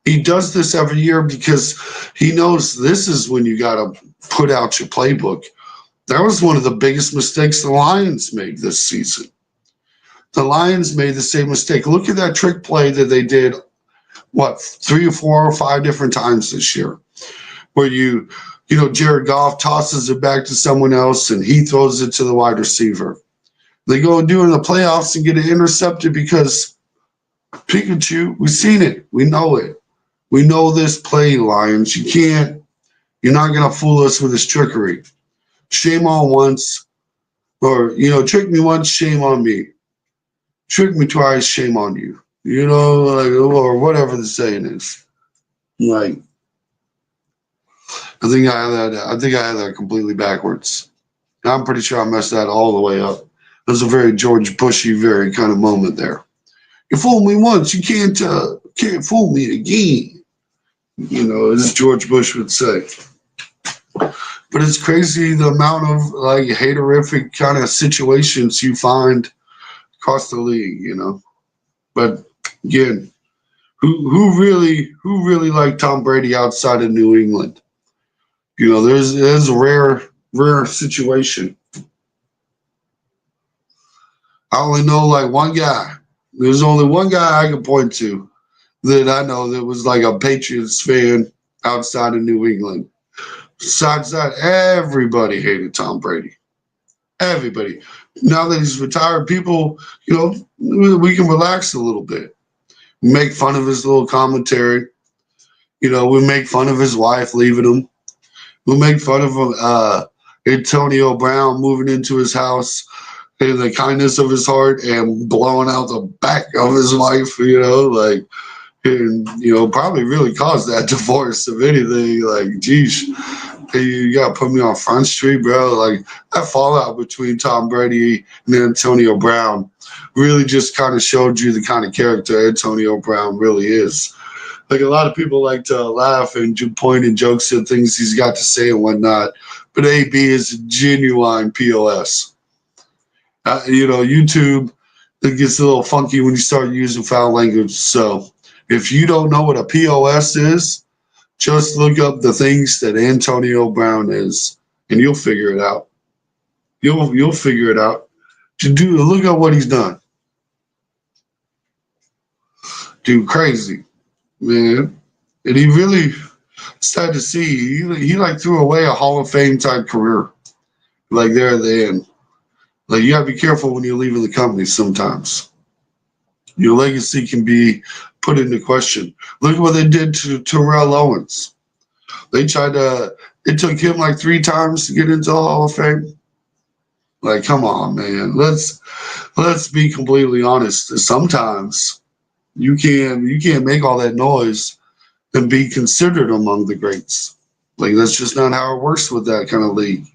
He does this every year because he knows this is when you got to put out your playbook. That was one of the biggest mistakes the Lions made this season. The Lions made the same mistake. Look at that trick play that they did, 3 or 4 or 5 different times this year, where Jared Goff tosses it back to someone else and he throws it to the wide receiver. They go and do it in the playoffs and get it intercepted because Pikachu, we've seen it. We know it. We know this play, Lions. You're not going to fool us with this trickery. Shame on once, or, trick me once, shame on me. Trick me twice, shame on you. Or whatever the saying is. Like, I think I had that completely backwards. I'm pretty sure I messed that all the way up. It was a very George Bushy, very kind of moment there. You fooled me once, you can't fool me again. As George Bush would say. But it's crazy the amount of like haterific kind of situations you find across the league, But again, who really liked Tom Brady outside of New England? There's a rare situation. I only know like one guy. There's only one guy I can point to that I know that was like a Patriots fan outside of New England. Besides that, everybody hated Tom Brady. Everybody. Now that he's retired, people, we can relax a little bit. Make fun of his little commentary. We make fun of his wife leaving him. We make fun of Antonio Brown moving into his house in the kindness of his heart and blowing out the back of his wife, and probably really caused that divorce, if anything. Like, geez, you got to put me on Front Street, bro. Like, that fallout between Tom Brady and Antonio Brown really just kind of showed you the kind of character Antonio Brown really is. Like, a lot of people like to laugh and point and jokes at things he's got to say and whatnot, but AB is a genuine POS. YouTube, it gets a little funky when you start using foul language. So if you don't know what a POS is, just look up the things that Antonio Brown is, and you'll figure it out. You'll figure it out. Look at what he's done. Dude, crazy, man. And he really, sad to see, he like threw away a Hall of Fame type career, like there at the end. Like, you gotta be careful when you're leaving the company sometimes. Your legacy can be put into question. Look at what they did to Terrell Owens. It took him like 3 times to get into the Hall of Fame. Like, come on, man. Let's be completely honest. Sometimes you can't make all that noise and be considered among the greats. Like, that's just not how it works with that kind of league.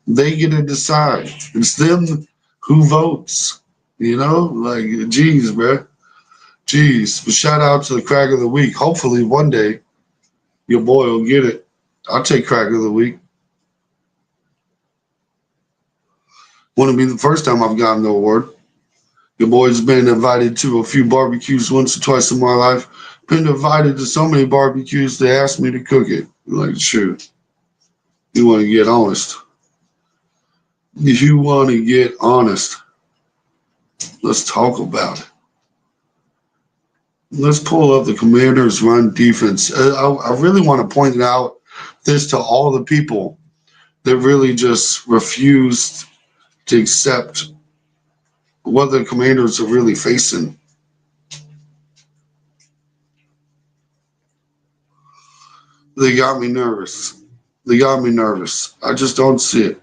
They get to decide. It's them who votes. Like, geez, bro. Jeez. But shout out to the crack of the week. Hopefully one day your boy will get it. I'll take crack of the week. Wouldn't be the first time I've gotten the award. Your boy's been invited to a few barbecues once or twice in my life. Been invited to so many barbecues they asked me to cook it. Like, shoot. You want to get honest. You want to get honest. Let's talk about it. Let's pull up the Commanders' run defense. I really want to point out this to all the people that really just refused to accept what the Commanders are really facing. They got me nervous. I just don't see it.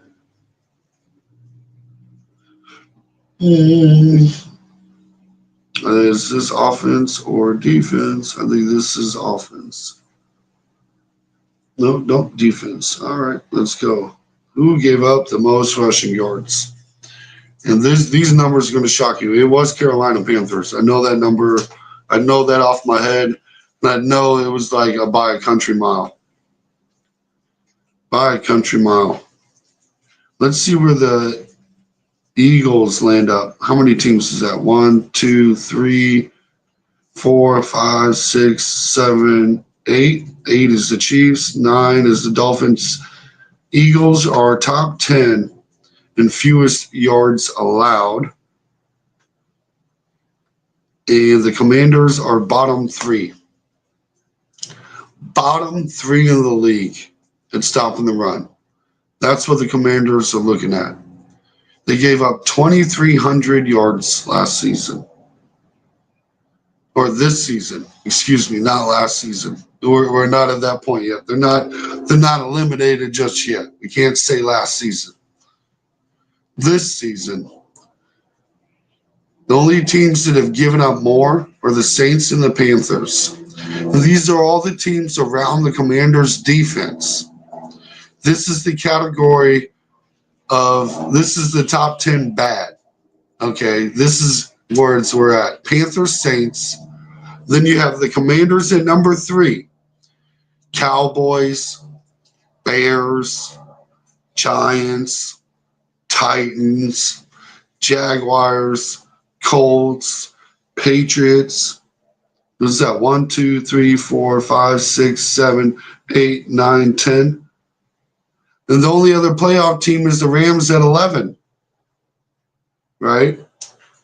Is this offense or defense? I think this is offense. No, defense. All right, let's go. Who gave up the most rushing yards? And these numbers are going to shock you. It was Carolina Panthers. I know that number. I know that off my head. And I know it was like by a country mile. By a country mile. Let's see where the Eagles land up. How many teams is that? 1, 2, 3, 4, 5, 6, 7, 8. 8 is the Chiefs. 9 is the Dolphins. Eagles are top 10 in fewest yards allowed. And the Commanders are bottom 3. Bottom 3 in the league at stopping the run. That's what the Commanders are looking at. They gave up 2,300 yards last season. Or this season. Excuse me, not last season. We're not at that point yet. They're not eliminated just yet. We can't say last season. This season, the only teams that have given up more are the Saints and the Panthers. And these are all the teams around the Commanders' defense. This is the category this is the top 10 bad. Okay, this is where we're at. Panthers, Saints. Then you have the Commanders at number 3. Cowboys, Bears, Giants, Titans, Jaguars, Colts, Patriots. What is that? 1, 2, 3, 4, 5, 6, 7, 8, 9, 10. And the only other playoff team is the Rams at 11. Right?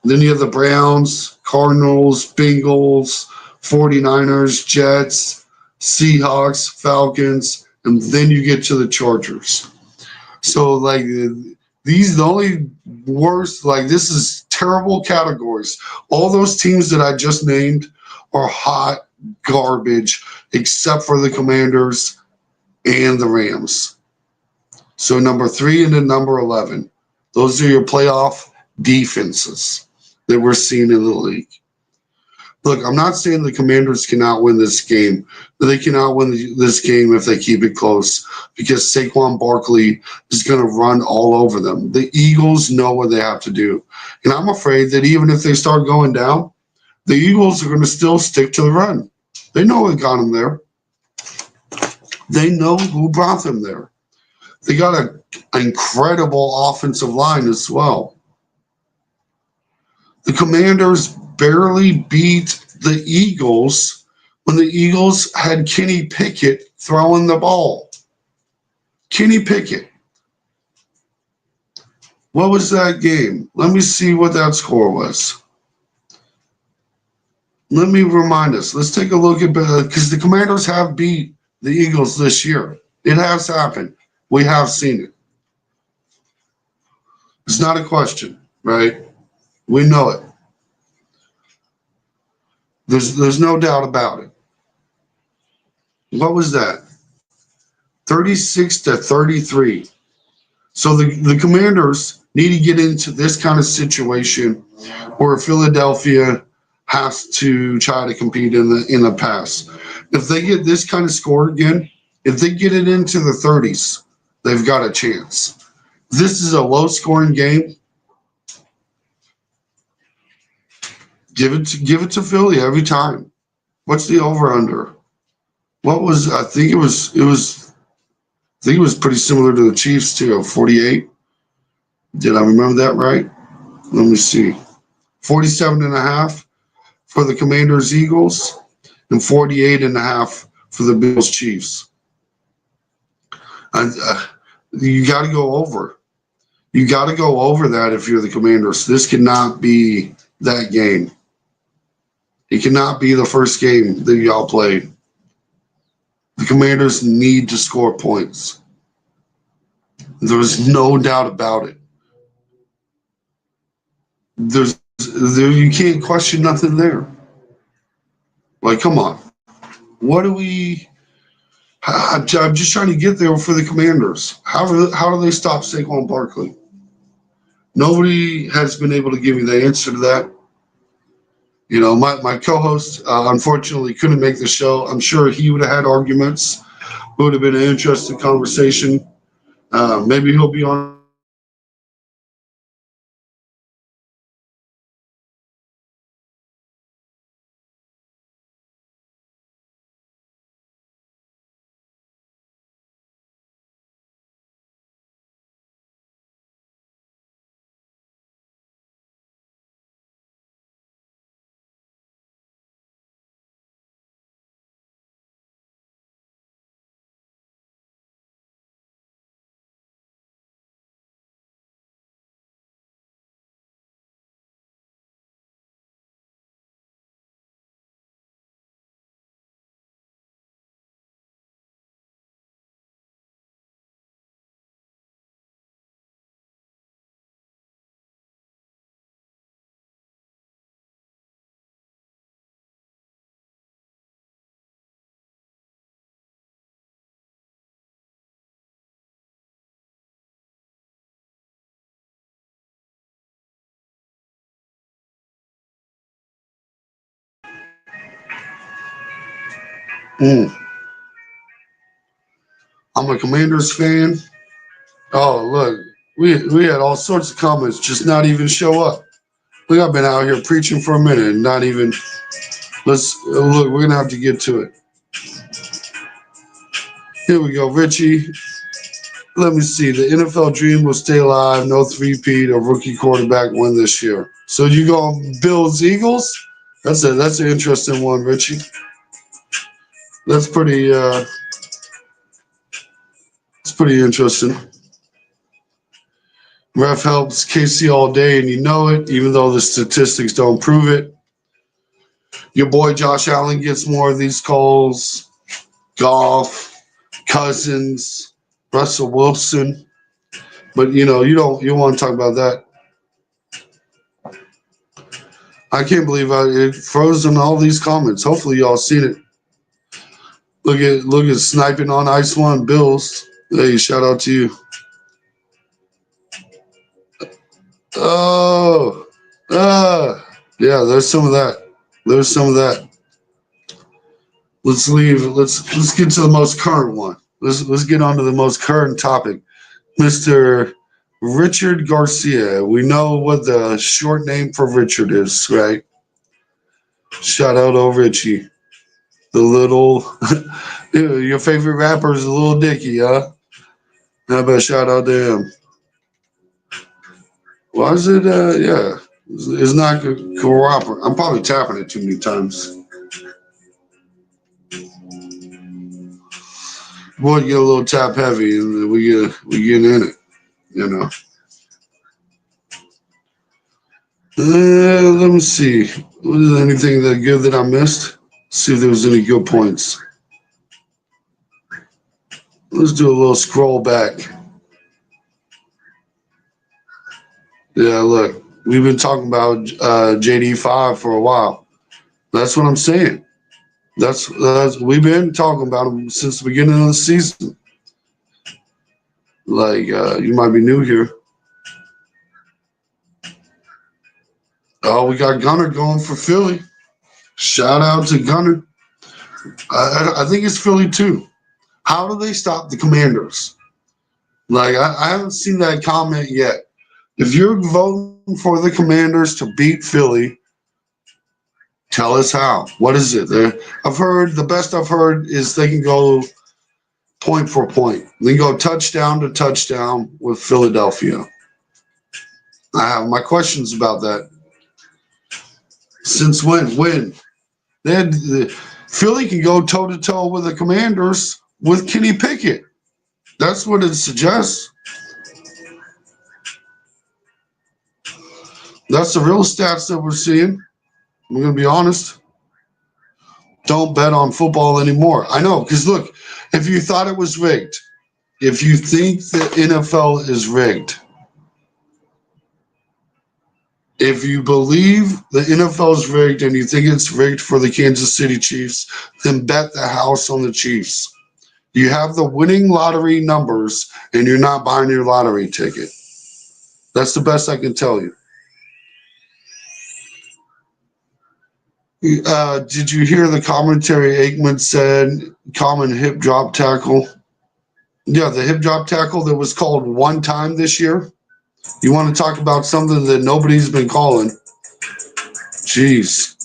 Then you have the Browns, Cardinals, Bengals, 49ers, Jets, Seahawks, Falcons, and then you get to the Chargers. So, like, The only worst, like this is terrible categories. All those teams that I just named are hot garbage, except for the Commanders and the Rams. So number 3 and then number 11. Those are your playoff defenses that we're seeing in the league. Look, I'm not saying the Commanders cannot win this game, but they cannot win this game if they keep it close because Saquon Barkley is going to run all over them. The Eagles know what they have to do. And I'm afraid that even if they start going down, the Eagles are going to still stick to the run. They know what got them there. They know who brought them there. They got an incredible offensive line as well. The Commanders barely beat the Eagles when the Eagles had Kenny Pickett throwing the ball. Kenny Pickett. What was that game? Let me see what that score was. Let me remind us. Let's take a look at because the Commanders have beat the Eagles this year. It has happened. We have seen it. It's not a question, right? We know it. There's no doubt about it. What was that? 36-33. So the Commanders need to get into this kind of situation where Philadelphia has to try to compete in the pass. If they get this kind of score again, if they get it into the 30s, they've got a chance. This is a low-scoring game. Give it to Philly every time. What's the over/under? What was I think it was pretty similar to the Chiefs too, 48. Did I remember that right? Let me see. 47.5 for the Commanders Eagles and 48.5 for the Bills Chiefs. You got to go over. You got to go over that if you're the Commanders. This cannot be that game. It cannot be the first game that y'all played. The Commanders need to score points. There's no doubt about it. You can't question nothing there. Like, come on. What do we... I'm just trying to get there for the Commanders. How do they stop Saquon Barkley? Nobody has been able to give me the answer to that. You know, my co-host, unfortunately, couldn't make the show. I'm sure he would have had arguments. It would have been an interesting conversation. Maybe he'll be on. I'm a Commanders fan. Oh, look, we had all sorts of comments just not even show up. Look, I've been out here preaching for a minute and not even. Let's look. We're gonna have to get to it. Here we go, Richie. Let me see. The NFL dream will stay alive. No three-peat or rookie quarterback win this year. So you go Bills Eagles. That's an interesting one, Richie. That's pretty. It's pretty interesting. Ref helps KC all day, and you know it, even though the statistics don't prove it. Your boy Josh Allen gets more of these calls. Goff, Cousins, Russell Wilson. But you want to talk about that. I can't believe it froze in all these comments. Hopefully y'all seen it. Look at sniping on Ice One Bills. Hey, shout out to you. Oh, yeah. There's some of that. There's some of that. Let's leave. Let's get to the most current one. Let's get on to the most current topic. Mr. Richard Garcia. We know what the short name for Richard is, right? Shout out to Richie. The little, your favorite rapper is Little Dicky, huh? How about shout out to him? Why is it, yeah, it's not cooperating. I'm probably tapping it too many times. Boy, get a little tap heavy and we get in it, you know. Let me see. Was there anything that good that I missed? See if there was any good points. Let's do a little scroll back. Yeah, look, we've been talking about JD5 for a while. That's what I'm saying. That's we've been talking about him since the beginning of the season. Like you might be new here. Oh, we got Gunner going for Philly. Shout out to Gunner. I think it's Philly too. How do they stop the Commanders? Like I haven't seen that comment yet. If you're voting for the Commanders to beat Philly, tell us how. What is it? I've heard the best I've heard is they can go point for point. They can go touchdown to touchdown with Philadelphia. I have my questions about that. Since when? When? Philly can go toe to toe with the Commanders with Kenny Pickett. That's what it suggests. That's the real stats that we're seeing. I'm going to be honest. Don't bet on football anymore. I know, because look, if you thought it was rigged, if you think the NFL is rigged, if you believe the NFL is rigged and you think it's rigged for the Kansas City Chiefs, then bet the house on the Chiefs. You have the winning lottery numbers and you're not buying your lottery ticket. That's the best I can tell you. Did you hear the commentary Aikman said, common hip drop tackle? Yeah, the hip drop tackle that was called one time this year. You want to talk about something that nobody's been calling? Jeez.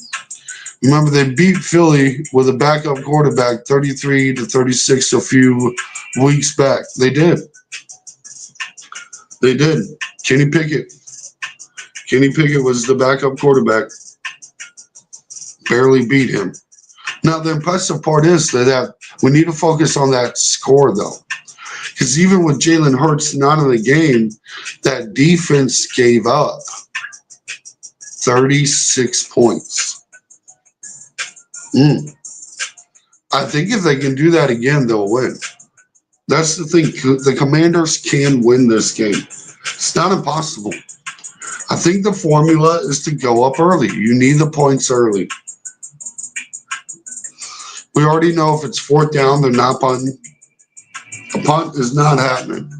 Remember, they beat Philly with a backup quarterback 33-36 a few weeks back. They did. They did. Kenny Pickett. Kenny Pickett was the backup quarterback. Barely beat him. Now, the impressive part is that we need to focus on that score, though. Because even with Jalen Hurts not in the game, that defense gave up 36 points. I think if they can do that again, they'll win. That's the thing. The Commanders can win this game. It's not impossible. I think the formula is to go up early. You need the points early. We already know if it's fourth down, they're not punting. A punt is not happening.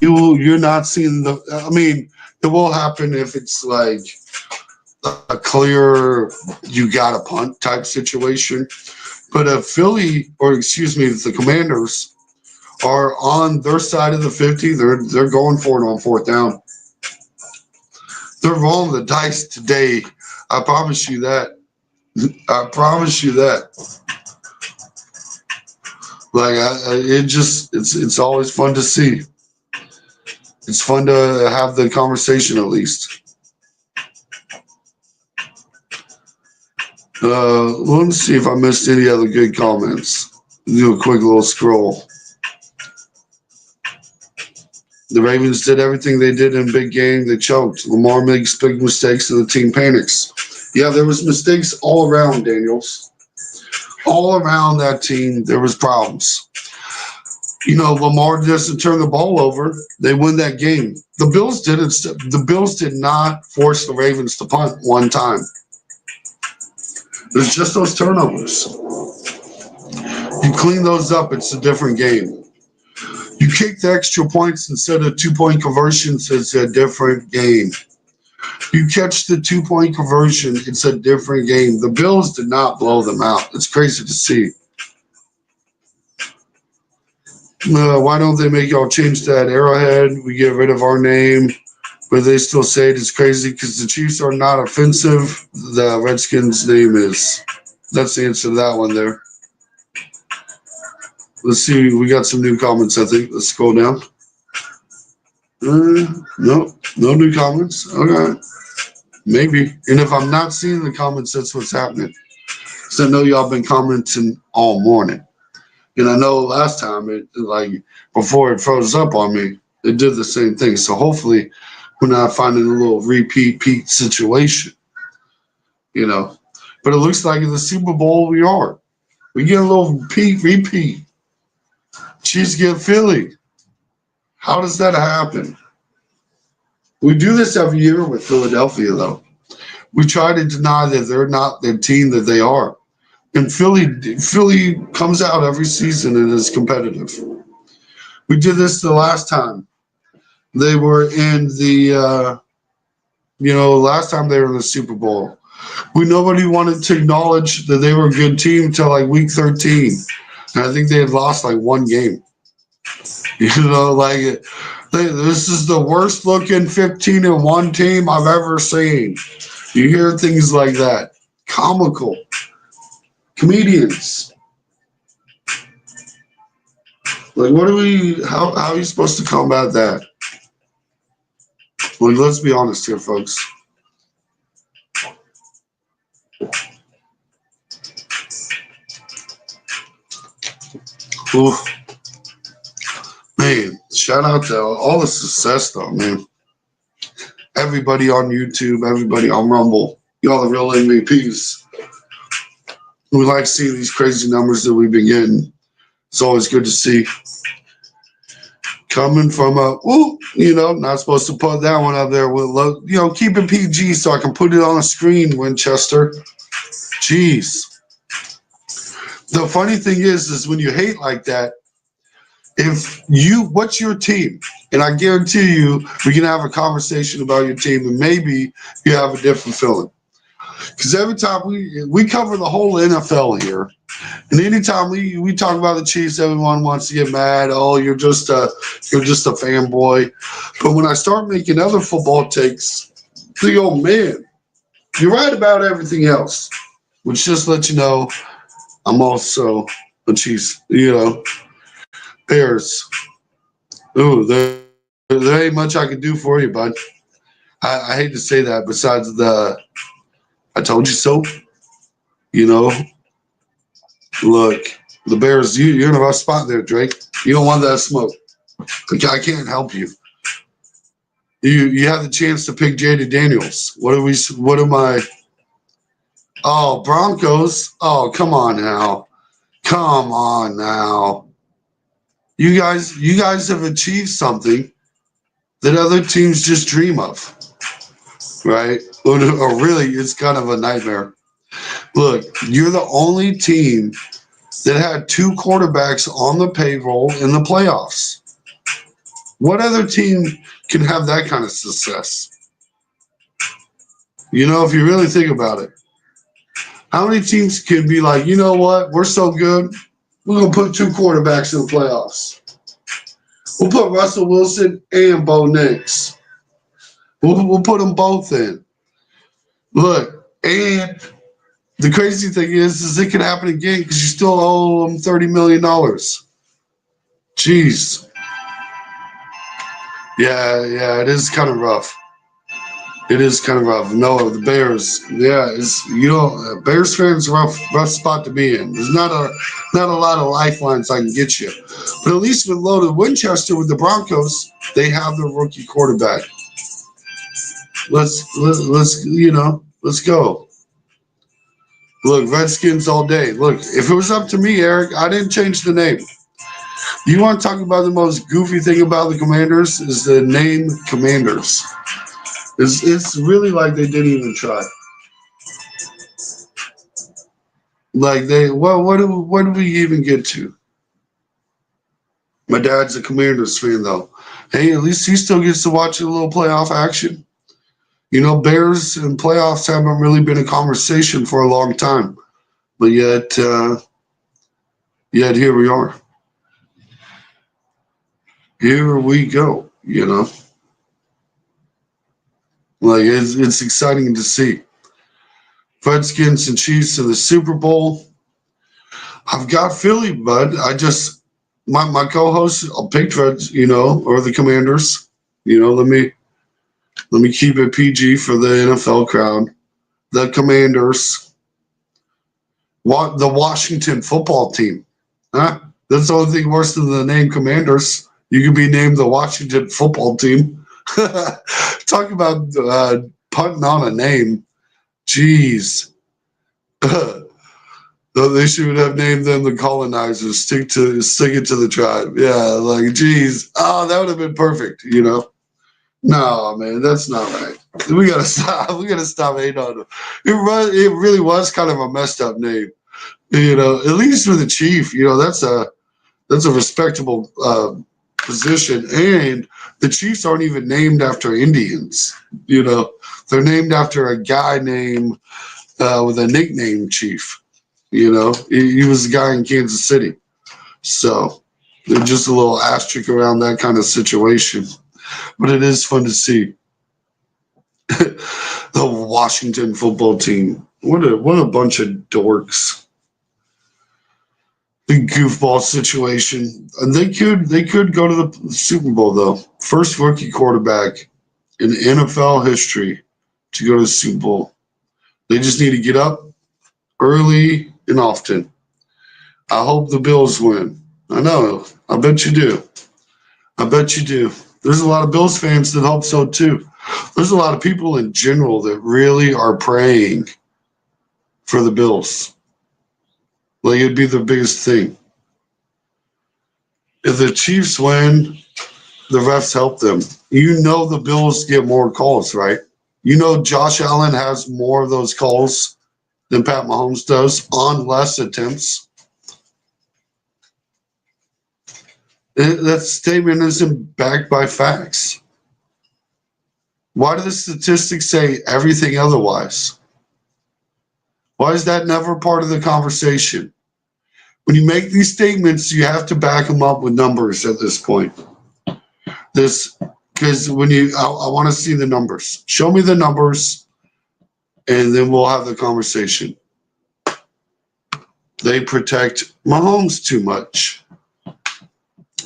You're not seeing the. I mean, it will happen if it's like a clear you got a punt type situation. But if Philly, or excuse me, if the Commanders are on their side of the 50, they're going for it on fourth down. They're rolling the dice today. I promise you that. I promise you that. Like it's always fun to see. It's fun to have the conversation at least. Let me see if I missed any other good comments. Do a quick little scroll. The Ravens did everything they did in big game. They choked. Lamar makes big mistakes and the team panics. Yeah, there was mistakes all around, Daniels. All around that team, there was problems. Lamar doesn't turn the ball over, they win that game. The Bills didn't. The Bills did not force the Ravens to punt one time. It's just those turnovers. You clean those up, it's a different game. You kick the extra points instead of 2-point conversions, it's a different game. You catch the 2-point conversion, it's a different game. The Bills did not blow them out. It's crazy to see. Why don't they make y'all change that Arrowhead? We get rid of our name, but they still say it's crazy because the Chiefs are not offensive. The Redskins' name is. That's the answer to that one there. Let's see. We got some new comments, I think. Let's scroll down. No new comments. Okay. Maybe. And if I'm not seeing the comments, that's what's happening. Because I know y'all been commenting all morning. And I know last time, before it froze up on me, it did the same thing. So hopefully we're not finding a little repeat situation, But it looks like in the Super Bowl we are. We get a little repeat. Chiefs get Philly. How does that happen? We do this every year with Philadelphia, though. We try to deny that they're not the team that they are. And Philly comes out every season and is competitive. We did this the last time. They were in the, last time they were in the Super Bowl. Nobody wanted to acknowledge that they were a good team until week 13. And I think they had lost one game. This is the worst looking 15-1 team I've ever seen. You hear things like that. Comical. Comedians. How are you supposed to combat that? Let's be honest here, folks. Ooh. Man, shout out to all the success, though, man. Everybody on YouTube, everybody on Rumble, y'all the real MVPs. We like seeing these crazy numbers that we've been getting. It's always good to see. Coming from not supposed to put that one up there. Keep it PG so I can put it on the screen, Winchester. Jeez. The funny thing is when you hate like that, what's your team? And I guarantee you, we can have a conversation about your team and maybe you have a different feeling. Because every time we cover the whole NFL here, and anytime we talk about the Chiefs, everyone wants to get mad. Oh, you're just a fanboy. But when I start making other football takes, they go, man, you're right about everything else. Which just lets you know, I'm also a Chiefs. Bears. Ooh, there ain't much I can do for you, bud. I hate to say that. Besides I told you so. Look, the Bears, you're in a rough spot there, Drake. You don't want that smoke. I can't help you. You have the chance to pick Jayden Daniels. What am I? Oh, Broncos. Oh, come on now. Come on now. You guys have achieved something that other teams just dream of. Right? Or really, it's kind of a nightmare. Look, you're the only team that had 2 quarterbacks on the payroll in the playoffs. What other team can have that kind of success? If you really think about it. How many teams can be like, you know what? We're so good. We're going to put 2 quarterbacks in the playoffs. We'll put Russell Wilson and Bo Nix. We'll put them both in. Look, and the crazy thing is it can happen again because you still owe them $30 million. Jeez. Yeah, it is kind of rough. It is kind of rough. No, the Bears, Bears fans, rough spot to be in. There's not a lot of lifelines I can get you. But at least with loaded Winchester with the Broncos, they have their rookie quarterback. Let's go. Look, Redskins all day. Look, if it was up to me, Eric, I didn't change the name. You want to talk about the most goofy thing about the Commanders is the name Commanders. It's really like they didn't even try. Like what do we even get to? My dad's a Commanders fan though. Hey, at least he still gets to watch a little playoff action. You know, Bears and playoffs haven't really been a conversation for a long time, but yet here we are. Here we go. You know, like it's exciting to see. Redskins and Chiefs in the Super Bowl. I've got Philly, bud. My co-host picked Reds, you know, or the Commanders. You know, let me keep it PG for the NFL crowd. The Commanders. The Washington football team. Huh? That's the only thing worse than the name Commanders. You could be named the Washington football team. Talk about punting on a name. Jeez. They should have named them the colonizers. Stick it to the tribe. Yeah, like geez. Oh, that would have been perfect, you know. No, man, that's not right. We gotta stop. We gotta stop hating on them. It really was kind of a messed up name. You know, at least for the chief, you know, that's a respectable position. And the Chiefs aren't even named after Indians. You know, they're named after a guy named with a nickname Chief. You know, he was a guy in Kansas City. So just a little asterisk around that kind of situation. But it is fun to see. The Washington football team. What a bunch of dorks. The goofball situation. And they could go to the Super Bowl though. First rookie quarterback in NFL history to go to the Super Bowl. They just need to get up early and often. I hope the Bills win. I know. I bet you do. I bet you do. There's a lot of Bills fans that hope so too. There's a lot of people in general that really are praying for the Bills. Like it'd be the biggest thing. If the Chiefs win, the refs help them. You know the Bills get more calls, right? You know Josh Allen has more of those calls than Pat Mahomes does on less attempts. That statement isn't backed by facts. Why do the statistics say everything otherwise? Why is that never part of the conversation? When you make these statements, you have to back them up with numbers at this point. Because I want to see the numbers. Show me the numbers, and then we'll have the conversation. They protect Mahomes too much.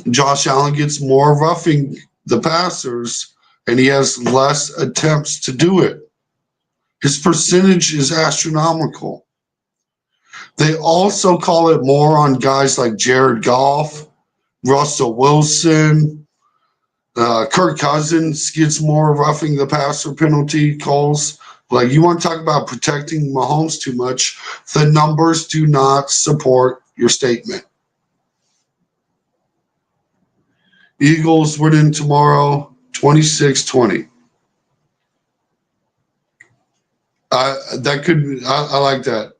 Josh Allen gets more roughing the passers, and he has less attempts to do it. His percentage is astronomical. They also call it more on guys like Jared Goff, Russell Wilson, Kirk Cousins gets more roughing the passer penalty calls. Like you want to talk about protecting Mahomes too much, the numbers do not support your statement. Eagles winning tomorrow, 26-20. I like that.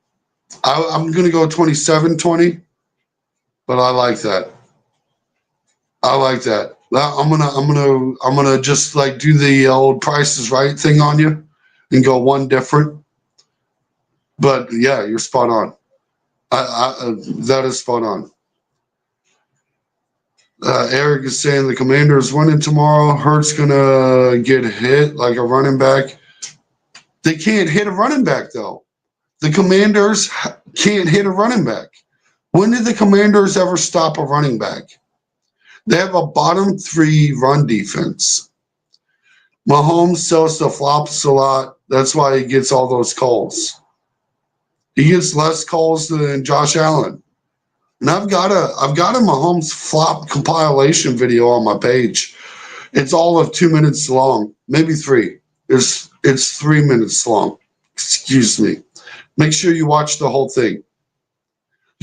I'm going to go 27-20, but I like that. I like that. I'm gonna just like do the old Price is Right thing on you and go one different. But yeah, you're spot on. That is spot on. Eric is saying the Commanders winning tomorrow. Hurt's gonna get hit like a running back. They can't hit a running back though. The Commanders can't hit a running back. When did the Commanders ever stop a running back? They have a bottom 3 run defense. Mahomes sells the flops a lot. That's why he gets all those calls. He gets less calls than Josh Allen. And I've got a Mahomes flop compilation video on my page. It's all of 2 minutes long, maybe 3. It's 3 minutes long. Excuse me. Make sure you watch the whole thing.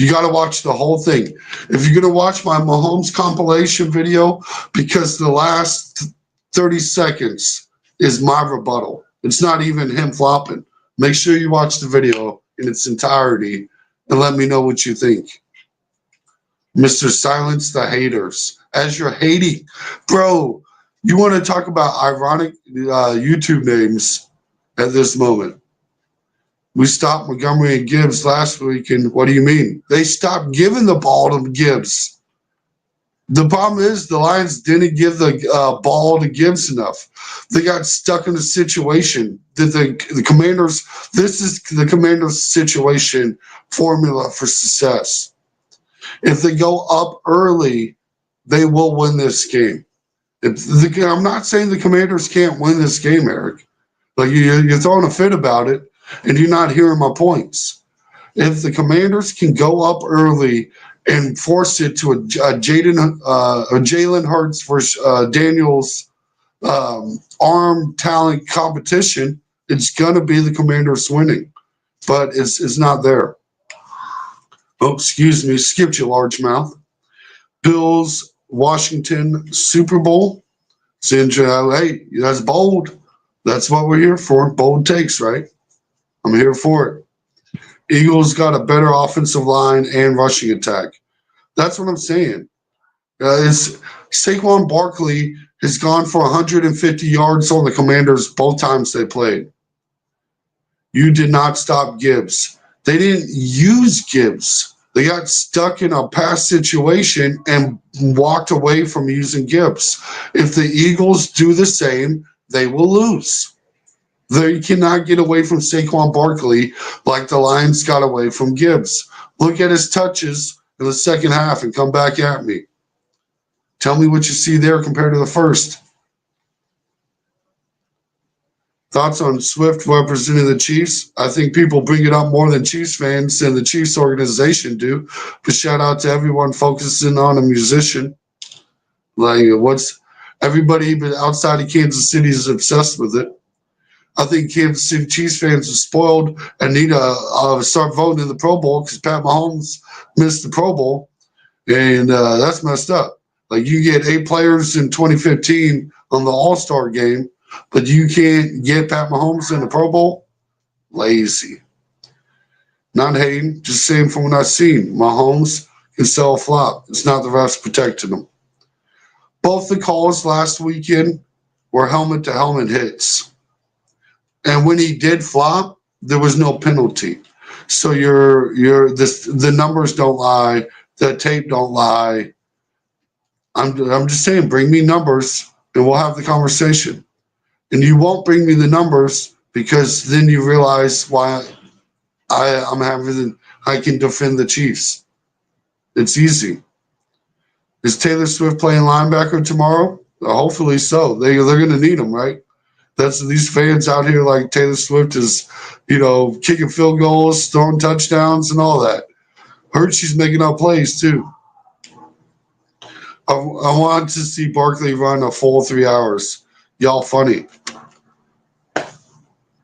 You got to watch the whole thing. If you're going to watch my Mahomes compilation video, because the last 30 seconds is my rebuttal. It's not even him flopping. Make sure you watch the video in its entirety and let me know what you think. Mr. Silence the haters. As you're hating, bro, you want to talk about ironic YouTube names at this moment. We stopped Montgomery and Gibbs last week, and what do you mean? They stopped giving the ball to Gibbs. The problem is the Lions didn't give the ball to Gibbs enough. They got stuck in a situation that the Commanders, this is the Commanders' situation formula for success. If they go up early, they will win this game. I'm not saying the Commanders can't win this game, Eric. Like you're throwing a fit about it, and you're not hearing my points. If the Commanders can go up early and force it to a Jalen Hurts versus Daniels arm talent competition, it's going to be the Commanders winning. But it's not there. Oh, excuse me. Skipped you, largemouth. Bills, Washington, Super Bowl. Hey, that's bold. That's what we're here for. Bold takes, right? I'm here for it. Eagles got a better offensive line and rushing attack. That's what I'm saying. Saquon Barkley has gone for 150 yards on the Commanders both times they played. You did not stop Gibbs. They didn't use Gibbs. They got stuck in a pass situation and walked away from using Gibbs. If the Eagles do the same, they will lose. They cannot get away from Saquon Barkley like the Lions got away from Gibbs. Look at his touches in the second half and come back at me. Tell me what you see there compared to the first. Thoughts on Swift representing the Chiefs? I think people bring it up more than Chiefs fans and the Chiefs organization do. But shout out to everyone focusing on a musician. Like everybody even outside of Kansas City is obsessed with it. I think Kansas City Chiefs fans are spoiled and need to start voting in the Pro Bowl because Pat Mahomes missed the Pro Bowl, and that's messed up. Like you get 8 players in 2015 on the All-Star game, but you can't get Pat Mahomes in the Pro Bowl? Lazy. Not hating, just saying from what I've seen. Mahomes can sell a flop. It's not the refs protecting him. Both the calls last weekend were helmet-to-helmet hits. And when he did flop, there was no penalty. So the numbers don't lie, the tape don't lie. I'm just saying, bring me numbers and we'll have the conversation. And you won't bring me the numbers because then you realize why I can defend the Chiefs. It's easy. Is Taylor Swift playing linebacker tomorrow? Hopefully so. They're going to need him, right? That's these fans out here like Taylor Swift is, kicking field goals, throwing touchdowns, and all that. Heard she's making up plays too. I want to see Barkley run a full 3 hours. Y'all funny.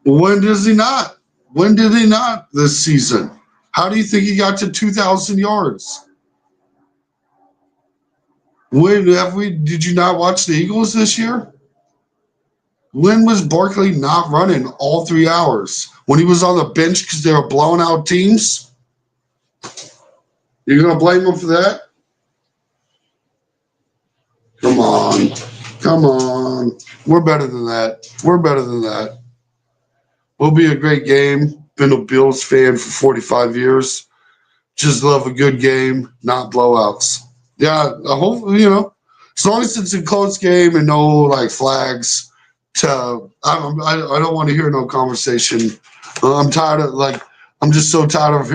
When does he not? When did he not this season? How do you think he got to 2,000 yards? Did you not watch the Eagles this year? When was Barkley not running all 3 hours? When he was on the bench because they were blowing out teams? You're going to blame him for that? Come on. Come on. We're better than that. We're better than that. Will be a great game. Been a Bills fan for 45 years. Just love a good game, not blowouts. Yeah, I hope, as long as it's a close game and no, flags. I don't want to hear no conversation. I'm tired of I'm just so tired of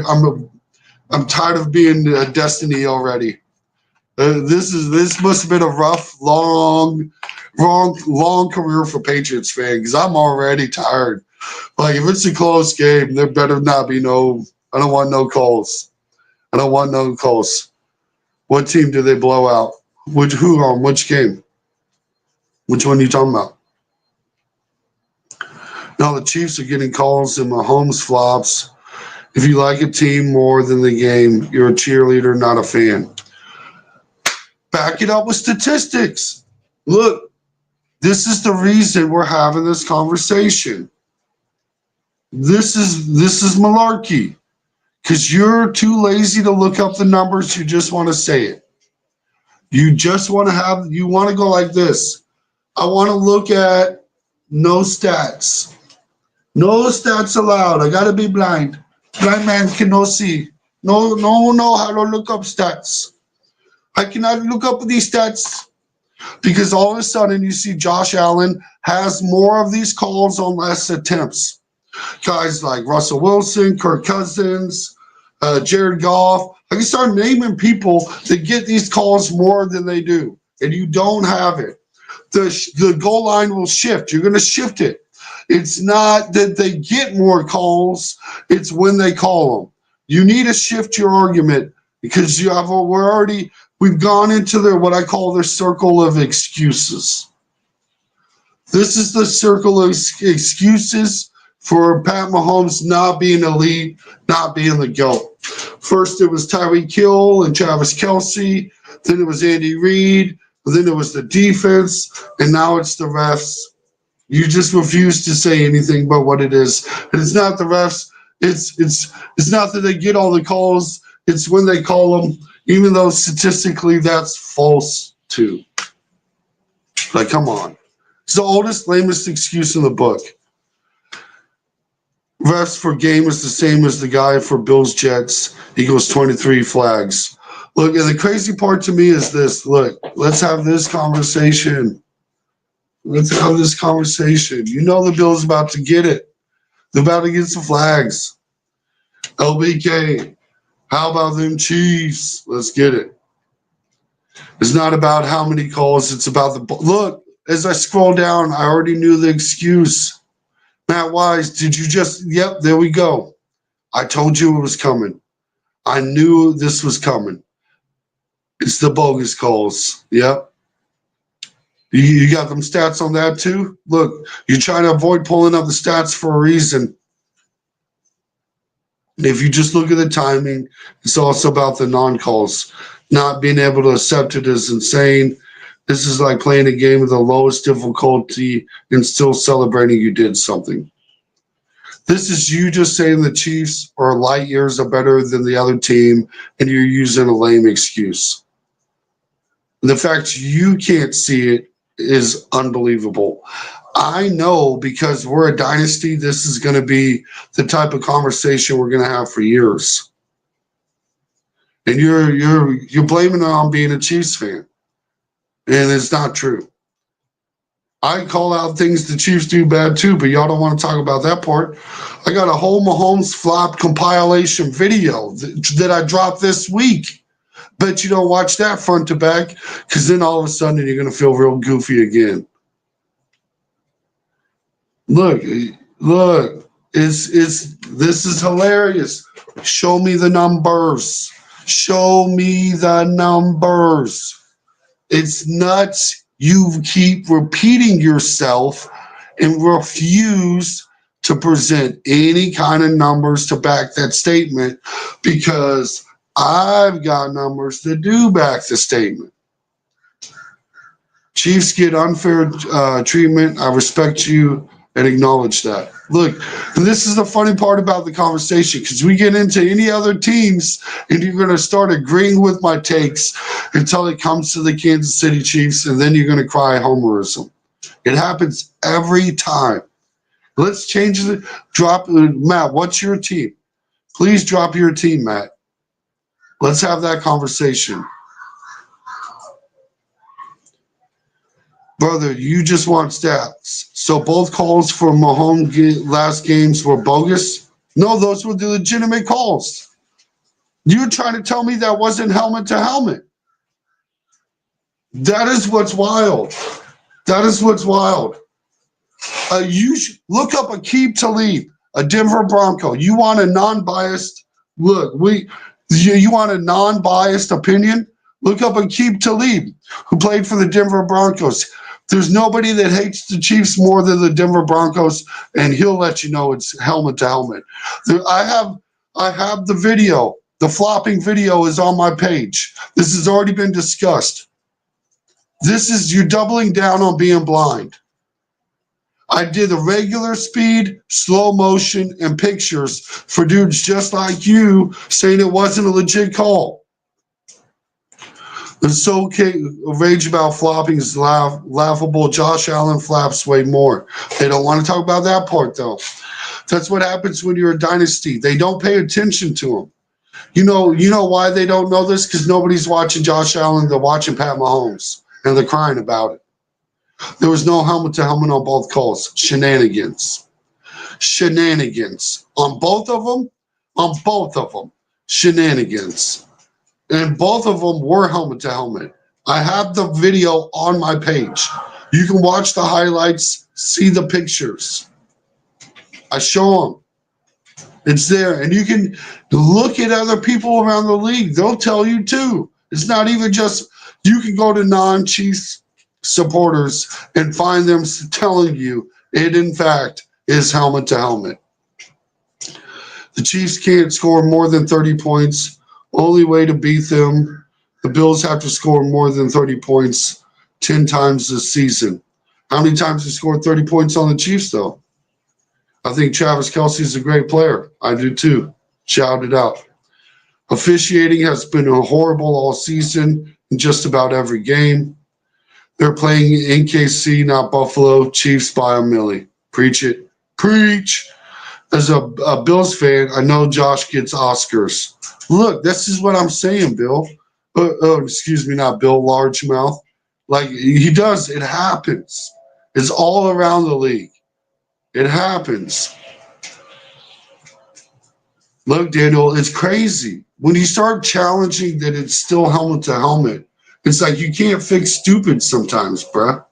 I'm tired of being a Destiny already. This must have been a rough, long career for Patriots fan because I'm already tired. If it's a close game, there better not be no. I don't want no calls. I don't want no calls. What team do they blow out? Who on which game? Which one are you talking about? Now the Chiefs are getting calls and Mahomes flops, If you like a team more than the game, you're a cheerleader, not a fan. Back it up with statistics. Look, this is the reason we're having this conversation. This is malarkey because you're too lazy to look up the numbers. You just want to say it. You just want to you want to go like this. I want to look at no stats. No stats allowed. I got to be blind. Blind man cannot see. No, know how to look up stats. I cannot look up these stats because all of a sudden you see Josh Allen has more of these calls on less attempts. Guys like Russell Wilson, Kirk Cousins, Jared Goff. I can start naming people that get these calls more than they do, and you don't have it. The goal line will shift. You're going to shift it. It's not that they get more calls. It's when they call them. You need to shift your argument because we've gone into what I call their circle of excuses. This is the circle of excuses for Pat Mahomes not being elite, not being the GOAT. First, it was Tyreek Hill and Travis Kelce. Then it was Andy Reid. Then it was the defense. And now it's the refs. You just refuse to say anything but what it is. And it's not the refs. It's not that they get all the calls. It's when they call them, even though statistically that's false too. Like, come on. It's the oldest, lamest excuse in the book. Refs for game is the same as the guy for Bills Jets equals 23 flags. Look, and the crazy part to me is this. Look, let's have this conversation. Let's have this conversation. You know the Bills about to get it. They're about to get some flags. LBK, how about them Chiefs? Let's get it. It's not about how many calls. It's about the look. As I scroll down, I already knew the excuse. Matt Wise, did you just? Yep, there we go. I told you it was coming. I knew this was coming. It's the bogus calls. Yep. You got them stats on that too? Look, you're trying to avoid pulling up the stats for a reason. If you just look at the timing, it's also about the non-calls. Not being able to accept it as insane. This is like playing a game with the lowest difficulty and still celebrating you did something. This is you just saying the Chiefs are light years are better than the other team, and you're using a lame excuse. The fact you can't see it is unbelievable. I know because we're a dynasty, this is going to be the type of conversation we're going to have for years. And you're blaming it on being a Chiefs fan. And it's not true. I call out things the Chiefs do bad too, but y'all don't want to talk about that part. I got a whole Mahomes flop compilation video that I dropped this week. Bet you don't watch that front to back, because then all of a sudden you're going to feel real goofy again. Look, this is hilarious. Show me the numbers. Show me the numbers. It's nuts. You keep repeating yourself and refuse to present any kind of numbers to back that statement, because I've got numbers that do back the statement. Chiefs get unfair treatment. I respect you and acknowledge that. Look, and this is the funny part about the conversation, because we get into any other teams and you're going to start agreeing with my takes until it comes to the Kansas City Chiefs, and then you're going to cry homerism. It happens every time. Let's change it. Drop, Matt, what's your team? Please drop your team, Matt. Let's have that conversation. Brother, you just want stats. So both calls for Mahomes last games were bogus? No, those were the legitimate calls. You're trying to tell me that wasn't helmet to helmet. That is what's wild. That is what's wild. You look up Aqib Talib, a Denver Bronco. You want a non-biased look? You want a non-biased opinion? Look up Aqib Talib, who played for the Denver Broncos. There's nobody that hates the Chiefs more than the Denver Broncos, and he'll let you know it's helmet to helmet. I have I have the video. The flopping video is on my page. This has already been discussed. This is you doubling down on being blind. I did the regular speed, slow motion, and pictures for dudes just like you saying it wasn't a legit call. It's okay. Rage about flopping is laughable. Josh Allen flaps way more. They don't want to talk about that part, though. That's what happens when you're a dynasty. They don't pay attention to them. You know why they don't know this? Because nobody's watching Josh Allen. They're watching Pat Mahomes, and they're crying about it. There was no helmet-to-helmet on both calls. Shenanigans. Shenanigans. On both of them? On both of them. Shenanigans. And both of them were helmet-to-helmet. I have the video on my page. You can watch the highlights, see the pictures. I show them. It's there. And you can look at other people around the league. They'll tell you, too. It's not even just – you can go to non-Chiefs supporters and find them telling you it in fact is helmet to helmet. The Chiefs can't score more than 30 points. Only way to beat them, the Bills have to score more than 30 points 10 times this season. How many times have scored 30 points on the Chiefs, though? I think Travis Kelce's a great player. I do too. Shout it out. Officiating has been horrible all season in just about every game. They're playing in KC, not Buffalo. Chiefs by a milli. Preach it. Preach. As a Bills fan, I know Josh gets Oscars. Look, this is what I'm saying, Bill. Excuse me, not Bill, largemouth. Like, he does. It happens. It's all around the league. It happens. Look, Daniel, it's crazy. When you start challenging that it's still helmet to helmet, it's like you can't fix stupid sometimes, bruh.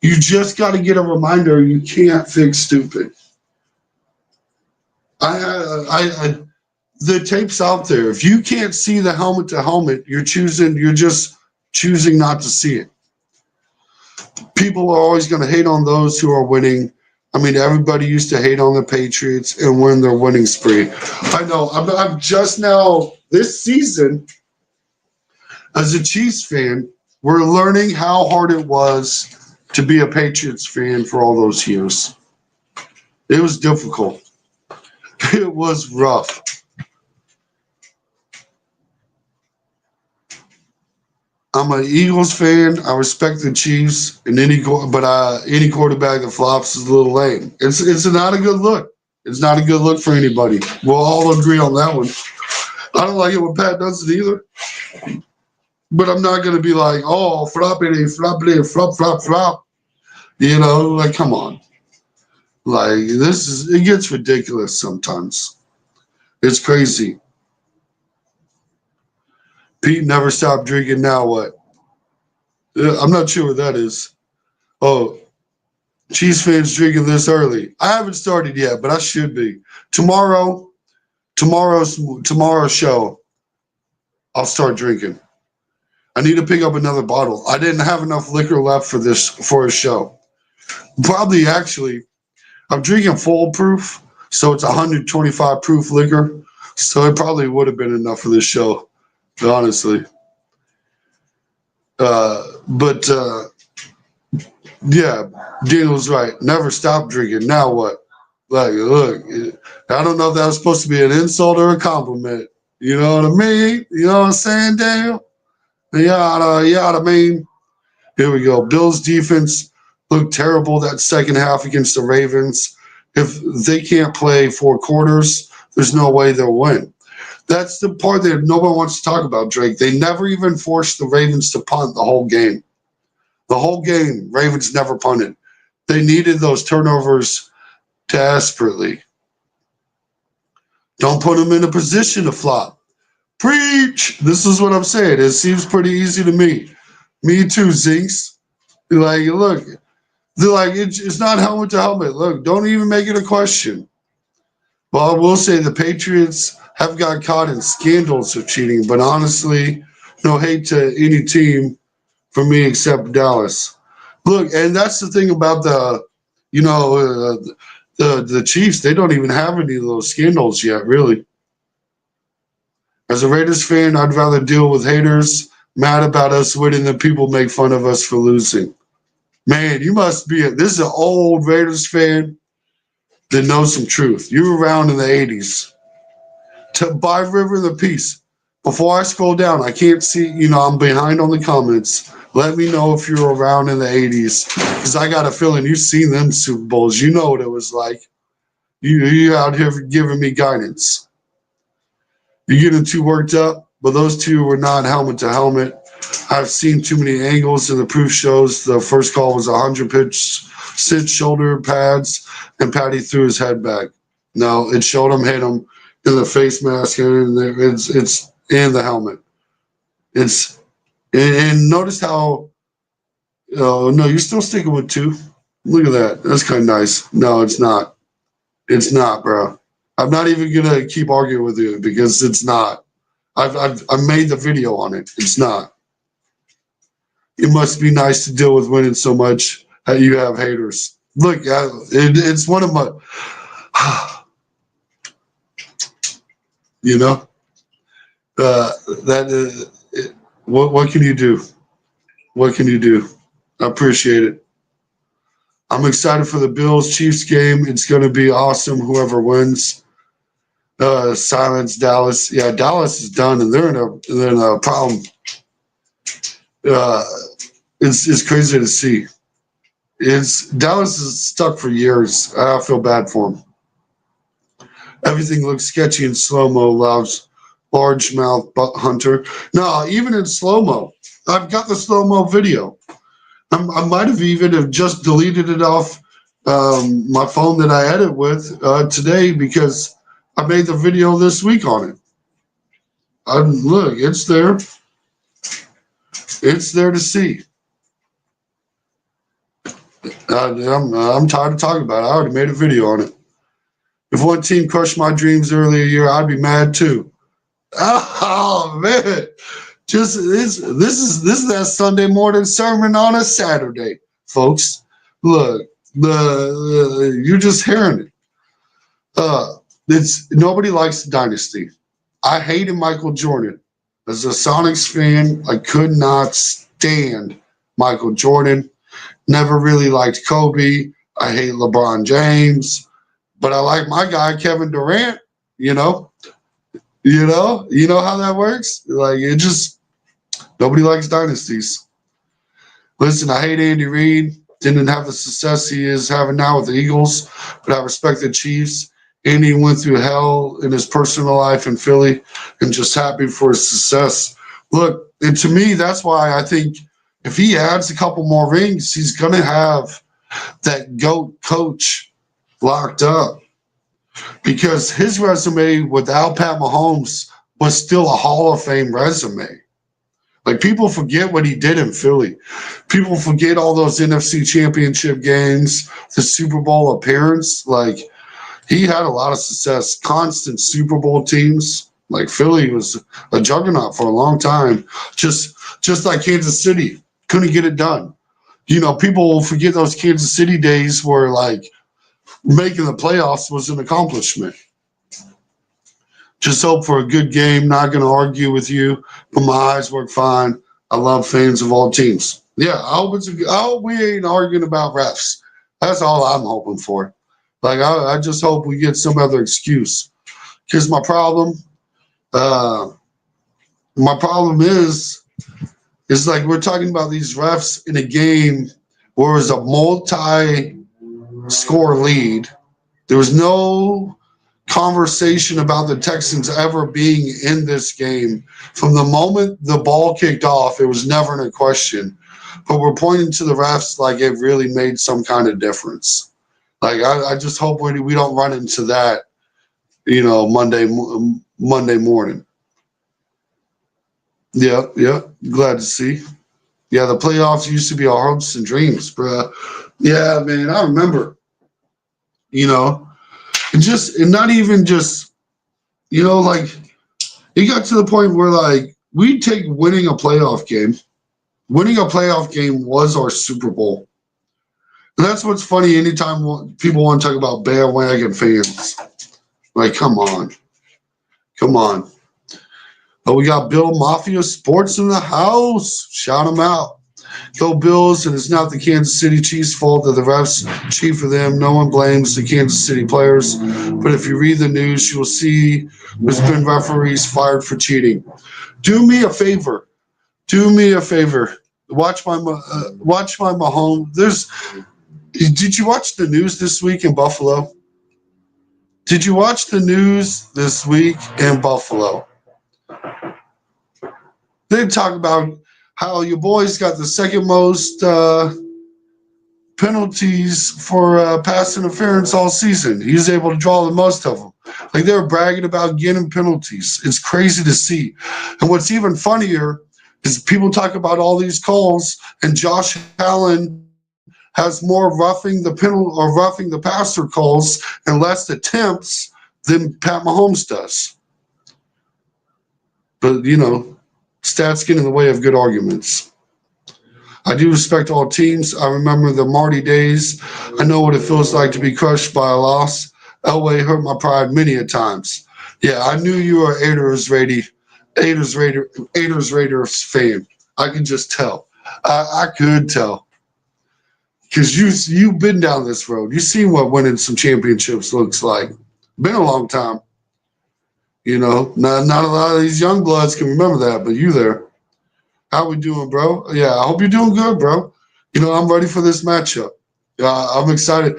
You just got to get a reminder you can't fix stupid. The tape's out there. If you can't see the helmet to helmet, you're just choosing not to see it. People are always going to hate on those who are winning. I mean, everybody used to hate on the Patriots and win their winning spree. I know. I'm just now, this season, as a Chiefs fan, we're learning how hard it was to be a Patriots fan for all those years. It was difficult. It was rough. I'm an Eagles fan. I respect the Chiefs, and any quarterback that flops is a little lame. It's not a good look. It's not a good look for anybody. We'll all agree on that one. I don't like it when Pat does it either. But I'm not going to be like, oh, floppity, flop, flop, flop. You know, like, come on. Like, it gets ridiculous sometimes. It's crazy. Pete never stopped drinking, now what? I'm not sure what that is. Oh, Chiefs fans drinking this early. I haven't started yet, but I should be. Tomorrow's show, I'll start drinking. I need to pick up another bottle. I didn't have enough liquor left for a show. Probably, actually, I'm drinking full proof, so it's 125 proof liquor. So it probably would have been enough for this show, honestly. Yeah, Daniel's right. Never stop drinking. Now what? Like, look, I don't know if that was supposed to be an insult or a compliment. You know what I mean? You know what I'm saying, Daniel? Yeah, I mean. Here we go. Bills defense looked terrible that second half against the Ravens. If they can't play 4 quarters, there's no way they'll win. That's the part that nobody wants to talk about, Drake. They never even forced the Ravens to punt the whole game. The whole game, Ravens never punted. They needed those turnovers desperately. Don't put them in a position to flop. Preach! This is what I'm saying. It seems pretty easy to me. Me too, Zinks. Like, look, they're like, it's not helmet to helmet. Look, don't even make it a question. Well, I will say the Patriots have got caught in scandals of cheating, but honestly, no hate to any team for me except Dallas. Look, and that's the thing about the Chiefs. They don't even have any of those scandals yet, really. As a Raiders fan, I'd rather deal with haters mad about us winning than people make fun of us for losing. Man, you must be this is an old Raiders fan that knows some truth. You were around in the 80s. By River of the Peace. Before I scroll down, I can't see, I'm behind on the comments. Let me know if you're around in the 80s. Because I got a feeling you've seen them Super Bowls. You know what it was like. You out here giving me guidance. You're getting too worked up, but those two were not helmet to helmet. I've seen too many angles, and the proof shows the first call was 100% shoulder pads, and Patty threw his head back. No, it showed him hit him in the face mask, and it's in the helmet. And notice how. Oh no, you're still sticking with 2. Look at that. That's kind of nice. No, it's not. It's not, bro. I'm not even gonna keep arguing with you because it's not. I've made the video on it. It's not. It must be nice to deal with winning so much that you have haters. Look, it's one of my, what can you do? What can you do? I appreciate it. I'm excited for the Bills-Chiefs game. It's going to be awesome, whoever wins. Silence Dallas. Yeah, Dallas is done, and they're in a problem. It's crazy to see. Dallas is stuck for years. I feel bad for them. Everything looks sketchy in slow-mo. Largemouth hunter. No, even in slow-mo. I've got the slow-mo video. I might have even just deleted it off my phone that I edit with today because I made the video this week on it. Look, it's there. It's there to see. I'm tired of talking about it. I already made a video on it. If one team crushed my dreams earlier year, I'd be mad too. Oh man. This is that Sunday morning sermon on a Saturday, folks. Look, you're just hearing it. Nobody likes the dynasty. I hated Michael Jordan. As a Sonics fan, I could not stand Michael Jordan. Never really liked Kobe. I hate LeBron James, but I like my guy Kevin Durant. You know how that works. Like nobody likes dynasties. Listen, I hate Andy Reid. Didn't have the success he is having now with the Eagles, but I respect the Chiefs. Andy went through hell in his personal life in Philly, and just happy for his success. Look, and to me, that's why I think if he adds a couple more rings, he's going to have that GOAT coach locked up. Because his resume without Pat Mahomes was still a Hall of Fame resume. Like, people forget what he did in Philly. People forget all those NFC Championship games, the Super Bowl appearance. Like, he had a lot of success, constant Super Bowl teams. Like, Philly was a juggernaut for a long time, just like Kansas City. Couldn't get it done. People will forget those Kansas City days where, like, making the playoffs was an accomplishment. Just hope for a good game. Not going to argue with you, but my eyes work fine. I love fans of all teams. Yeah, I hope we ain't arguing about refs. That's all I'm hoping for. Like, I just hope we get some other excuse. Because my problem is like we're talking about these refs in a game where it was a multi-score lead. There was no conversation about the Texans ever being in this game. From the moment the ball kicked off, it was never in a question. But we're pointing to the refs like it really made some kind of difference. Like, I just hope we don't run into that, Monday morning. Yeah, glad to see. Yeah, the playoffs used to be our hopes and dreams, bro. Yeah, man, I remember. And not even just, like, it got to the point where, like, we'd take winning a playoff game. Winning a playoff game was our Super Bowl. And that's what's funny anytime people want to talk about bandwagon fans. Like, come on. We got Bill Mafia Sports in the house. Shout him out. Go Bills, and it's not the Kansas City Chiefs' fault that the refs cheat for them. No one blames the Kansas City players. But if you read the news, you will see there's been referees fired for cheating. Do me a favor. Do me a favor. Watch my Mahomes. Did you watch the news this week in Buffalo? Did you watch the news this week in Buffalo? They talk about how your boys got the second most penalties for pass interference all season. He was able to draw the most of them. Like, they were bragging about getting penalties. It's crazy to see. And what's even funnier is people talk about all these calls, and Josh Allen has more roughing the passer calls and less attempts than Pat Mahomes does. But, stats get in the way of good arguments. I do respect all teams. I remember the Marty days. I know what it feels like to be crushed by a loss. Elway hurt my pride many a times. Yeah, I knew you were Raiders fan. I could just tell. I could tell. Because you've been down this road. You've seen what winning some championships looks like. Been a long time. Not a lot of these young bloods can remember that, but you there. How we doing, bro? Yeah, I hope you're doing good, bro. I'm ready for this matchup. I'm excited.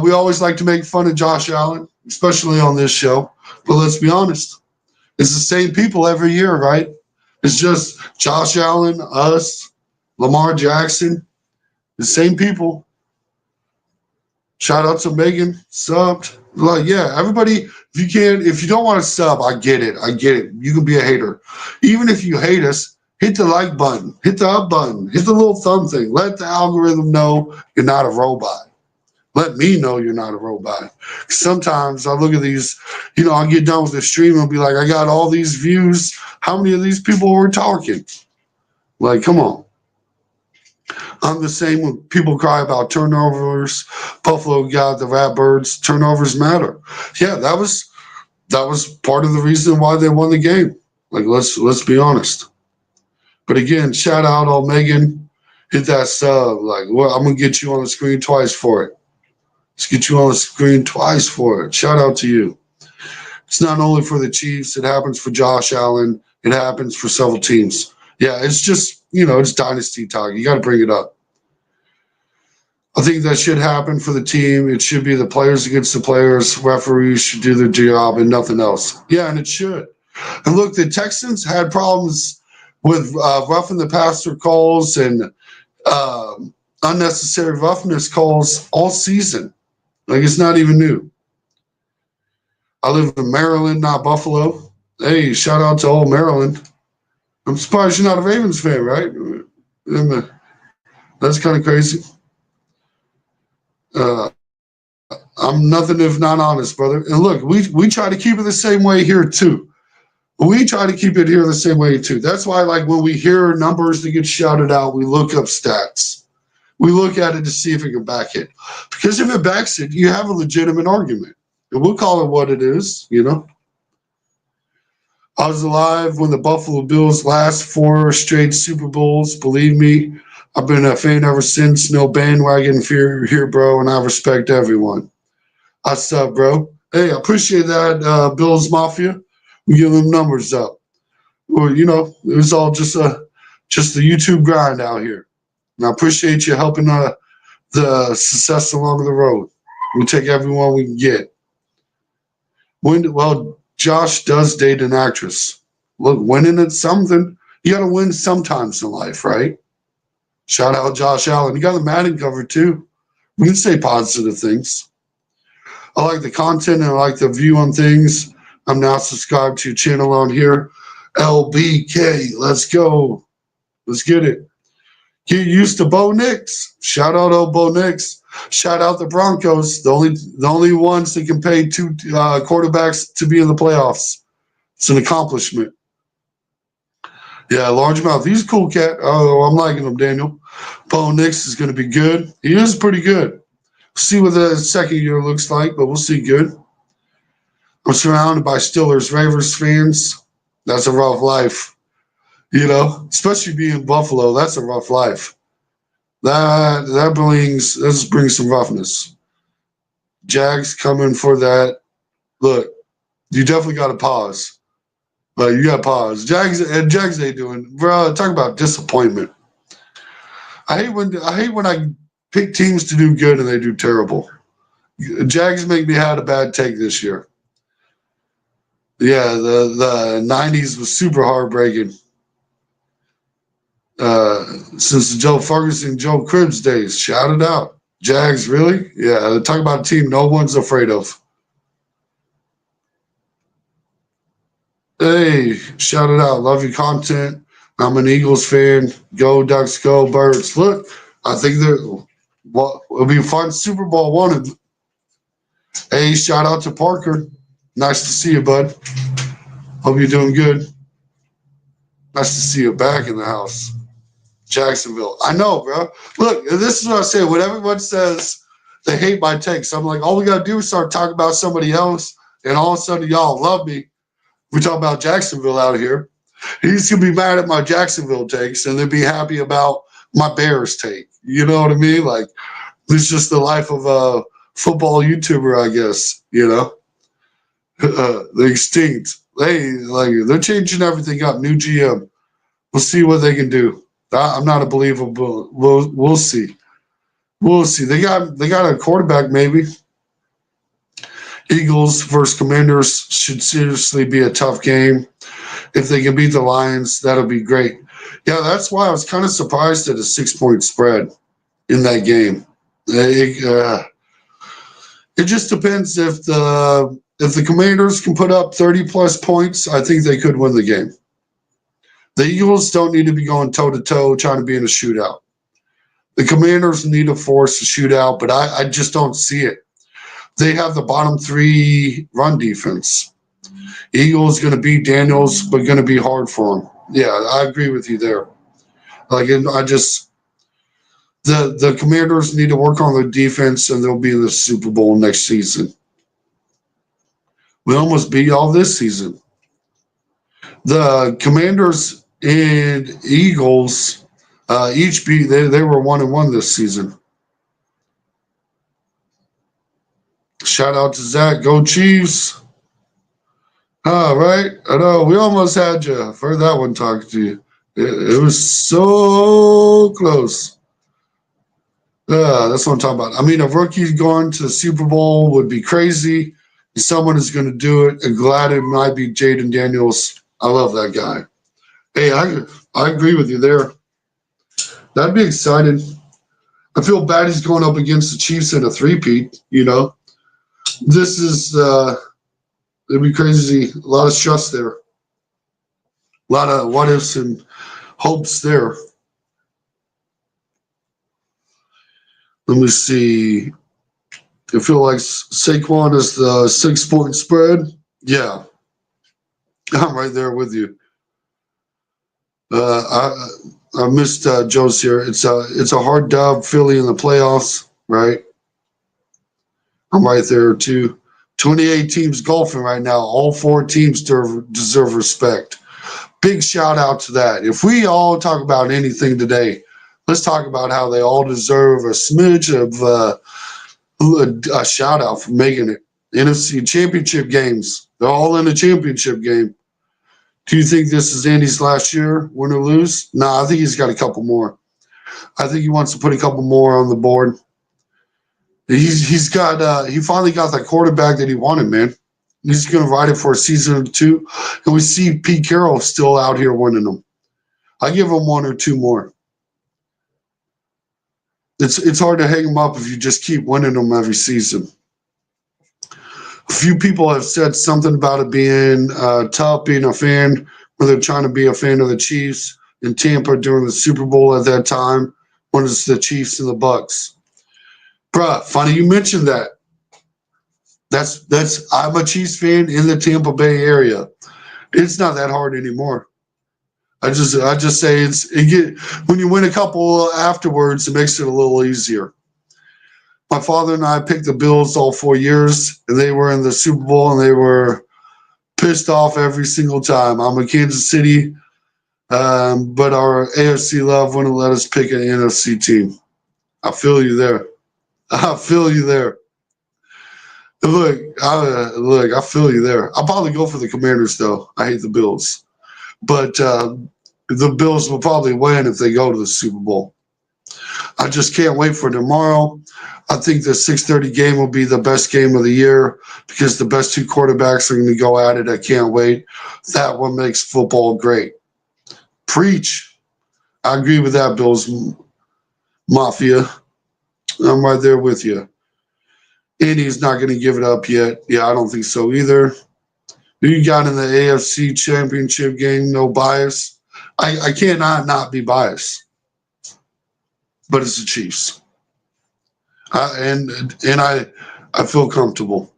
We always like to make fun of Josh Allen, especially on this show. But let's be honest. It's the same people every year, right? It's just Josh Allen, us, Lamar Jackson, the same people. Shout out to Megan, subbed. Everybody, if you don't want to sub, I get it. You can be a hater. Even if you hate us, hit the like button, hit the up button, hit the little thumb thing. Let the algorithm know you're not a robot. Let me know you're not a robot. Sometimes I look at these, I'll get done with the stream and be like, I got all these views. How many of these people were talking? Like, come on. I'm the same when people cry about turnovers. Buffalo got the Ratbirds. Turnovers matter. Yeah, that was part of the reason why they won the game. Like, let's be honest. But again, shout out all Megan. Hit that sub. Like, well, I'm gonna get you on the screen twice for it. Let's get you on the screen twice for it. Shout out to you. It's not only for the Chiefs. It happens for Josh Allen. It happens for several teams. Yeah, it's just, it's dynasty talk. You got to bring it up. I think that should happen for the team. It should be the players against the players. Referees should do their job and nothing else. Yeah, and it should. And look, the Texans had problems with roughing the passer calls and unnecessary roughness calls all season. Like, it's not even new. I live in Maryland, not Buffalo. Hey, shout out to old Maryland. I'm surprised you're not a Ravens fan, right? That's kind of crazy. I'm nothing if not honest, brother. And look, we try to keep it the same way here too. We try to keep it here the same way too. That's why, like, when we hear numbers that get shouted out, we look up stats. We look at it to see if it can back it. Because if it backs it, you have a legitimate argument. And we'll call it what it is, I was alive when the Buffalo Bills' last 4 straight Super Bowls. Believe me, I've been a fan ever since. No bandwagon fear here, bro, and I respect everyone. What's up, bro? Hey, I appreciate that, Bills Mafia. We give them numbers up. Well, it was all just the YouTube grind out here. And I appreciate you helping the success along the road. We take everyone we can get. Josh does date an actress. Look, winning at something, you got to win sometimes in life, right? Shout out Josh Allen. You got the Madden cover too. We can say positive things. I like the content and I like the view on things. I'm now subscribed to your channel on here. LBK, let's go. Let's get it. Get used to Bo Nix. Shout out old Bo Nix. Shout out the Broncos, the only ones that can pay 2 quarterbacks to be in the playoffs. It's an accomplishment. Yeah, largemouth. He's a cool cat. Oh, I'm liking him, Daniel. Bo Nix is going to be good. He is pretty good. See what the second year looks like, but we'll see good. I'm surrounded by Steelers Ravens fans. That's a rough life, especially being Buffalo. That's a rough life. That brings some roughness. Jags coming for that. Look, you definitely got to pause. Like you got to pause. Jags ain't doing, bro. Talk about disappointment. I hate when I pick teams to do good and they do terrible. Jags make me had a bad take this year. Yeah, the 90s was super heartbreaking. Since the Joe Ferguson, Joe Cribbs days, shout it out. Jags, really? Yeah, talk about a team no one's afraid of. Hey, shout it out. Love your content. I'm an Eagles fan. Go Ducks, go Birds. Look, I think it'll be a fun Super Bowl one. Hey, shout out to Parker. Nice to see you, bud. Hope you're doing good. Nice to see you back in the house. Jacksonville. I know, bro. Look, this is what I say. When everyone says they hate my takes, I'm like, all we got to do is start talking about somebody else, and all of a sudden y'all love me. We talk about Jacksonville out here. He's going to be mad at my Jacksonville takes, and they'll be happy about my Bears take. You know what I mean? Like, it's just the life of a football YouTuber, I guess, They extinct. They're changing everything up. New GM. We'll see what they can do. I'm not a believer, but we'll see. We'll see. They got a quarterback, maybe. Eagles versus Commanders should seriously be a tough game. If they can beat the Lions, that'll be great. Yeah, that's why I was kind of surprised at a 6-point spread in that game. It just depends if the Commanders can put up 30-plus points, I think they could win the game. The Eagles don't need to be going toe-to-toe trying to be in a shootout. The Commanders need to force a shootout, but I just don't see it. They have the bottom 3 run defense. Eagles going to beat Daniels, but going to be hard for him. Yeah, I agree with you there. The Commanders need to work on their defense, and they'll be in the Super Bowl next season. We almost beat y'all this season. The Commanders and Eagles each beat. They were 1-1 this season. Shout out to Zach. Go Chiefs. All right. I know. We almost had you. I've heard that one talking to you. It was so close. That's what I'm talking about. I mean, a rookie going to the Super Bowl would be crazy. Someone is going to do it. I'm glad it might be Jayden Daniels. I love that guy. Hey, I agree with you there. That'd be exciting. I feel bad he's going up against the Chiefs in a three-peat, This is it'd be crazy. A lot of stress there. A lot of what ifs and hopes there. Let me see. I feel like Saquon is the 6-point spread. Yeah, I'm right there with you. I missed Joe's here. It's a hard dub. Philly in the playoffs, right? I'm right there too. 28 teams golfing right now. All 4 teams deserve respect. Big shout out to that. If we all talk about anything today, let's talk about how they all deserve a smidge of a shout out for making it. NFC championship games. They're all in the championship game. Do you think this is Andy's last year, win or lose? No, I think he's got a couple more. I think he wants to put a couple more on the board. He finally got that quarterback that he wanted, man. He's going to ride it for a season or 2. And we see Pete Carroll still out here winning them. I give him 1 or 2 more. It's hard to hang him up if you just keep winning them every season. A few people have said something about it being tough being a fan, when they're trying to be a fan of the Chiefs in Tampa during the Super Bowl at that time, when it's the Chiefs and the Bucks. Bruh, funny you mentioned that. I'm a Chiefs fan in the Tampa Bay area. It's not that hard anymore. I just say when you win a couple afterwards, it makes it a little easier. My father and I picked the Bills all 4 years, and they were in the Super Bowl, and they were pissed off every single time. I'm a Kansas City, but our AFC love wouldn't let us pick an NFC team. I feel you there. I feel you there. I feel you there. I'll probably go for the Commanders, though. I hate the Bills. But the Bills will probably win if they go to the Super Bowl. I just can't wait for tomorrow. I think the 6:30 game will be the best game of the year because the best two quarterbacks are going to go at it. I can't wait. That one makes football great. Preach. I agree with that, Bills Mafia. I'm right there with you. Indy's not going to give it up yet. Yeah, I don't think so either. Who you got in the AFC Championship game? No bias. I cannot not be biased, but it's the Chiefs. I feel comfortable.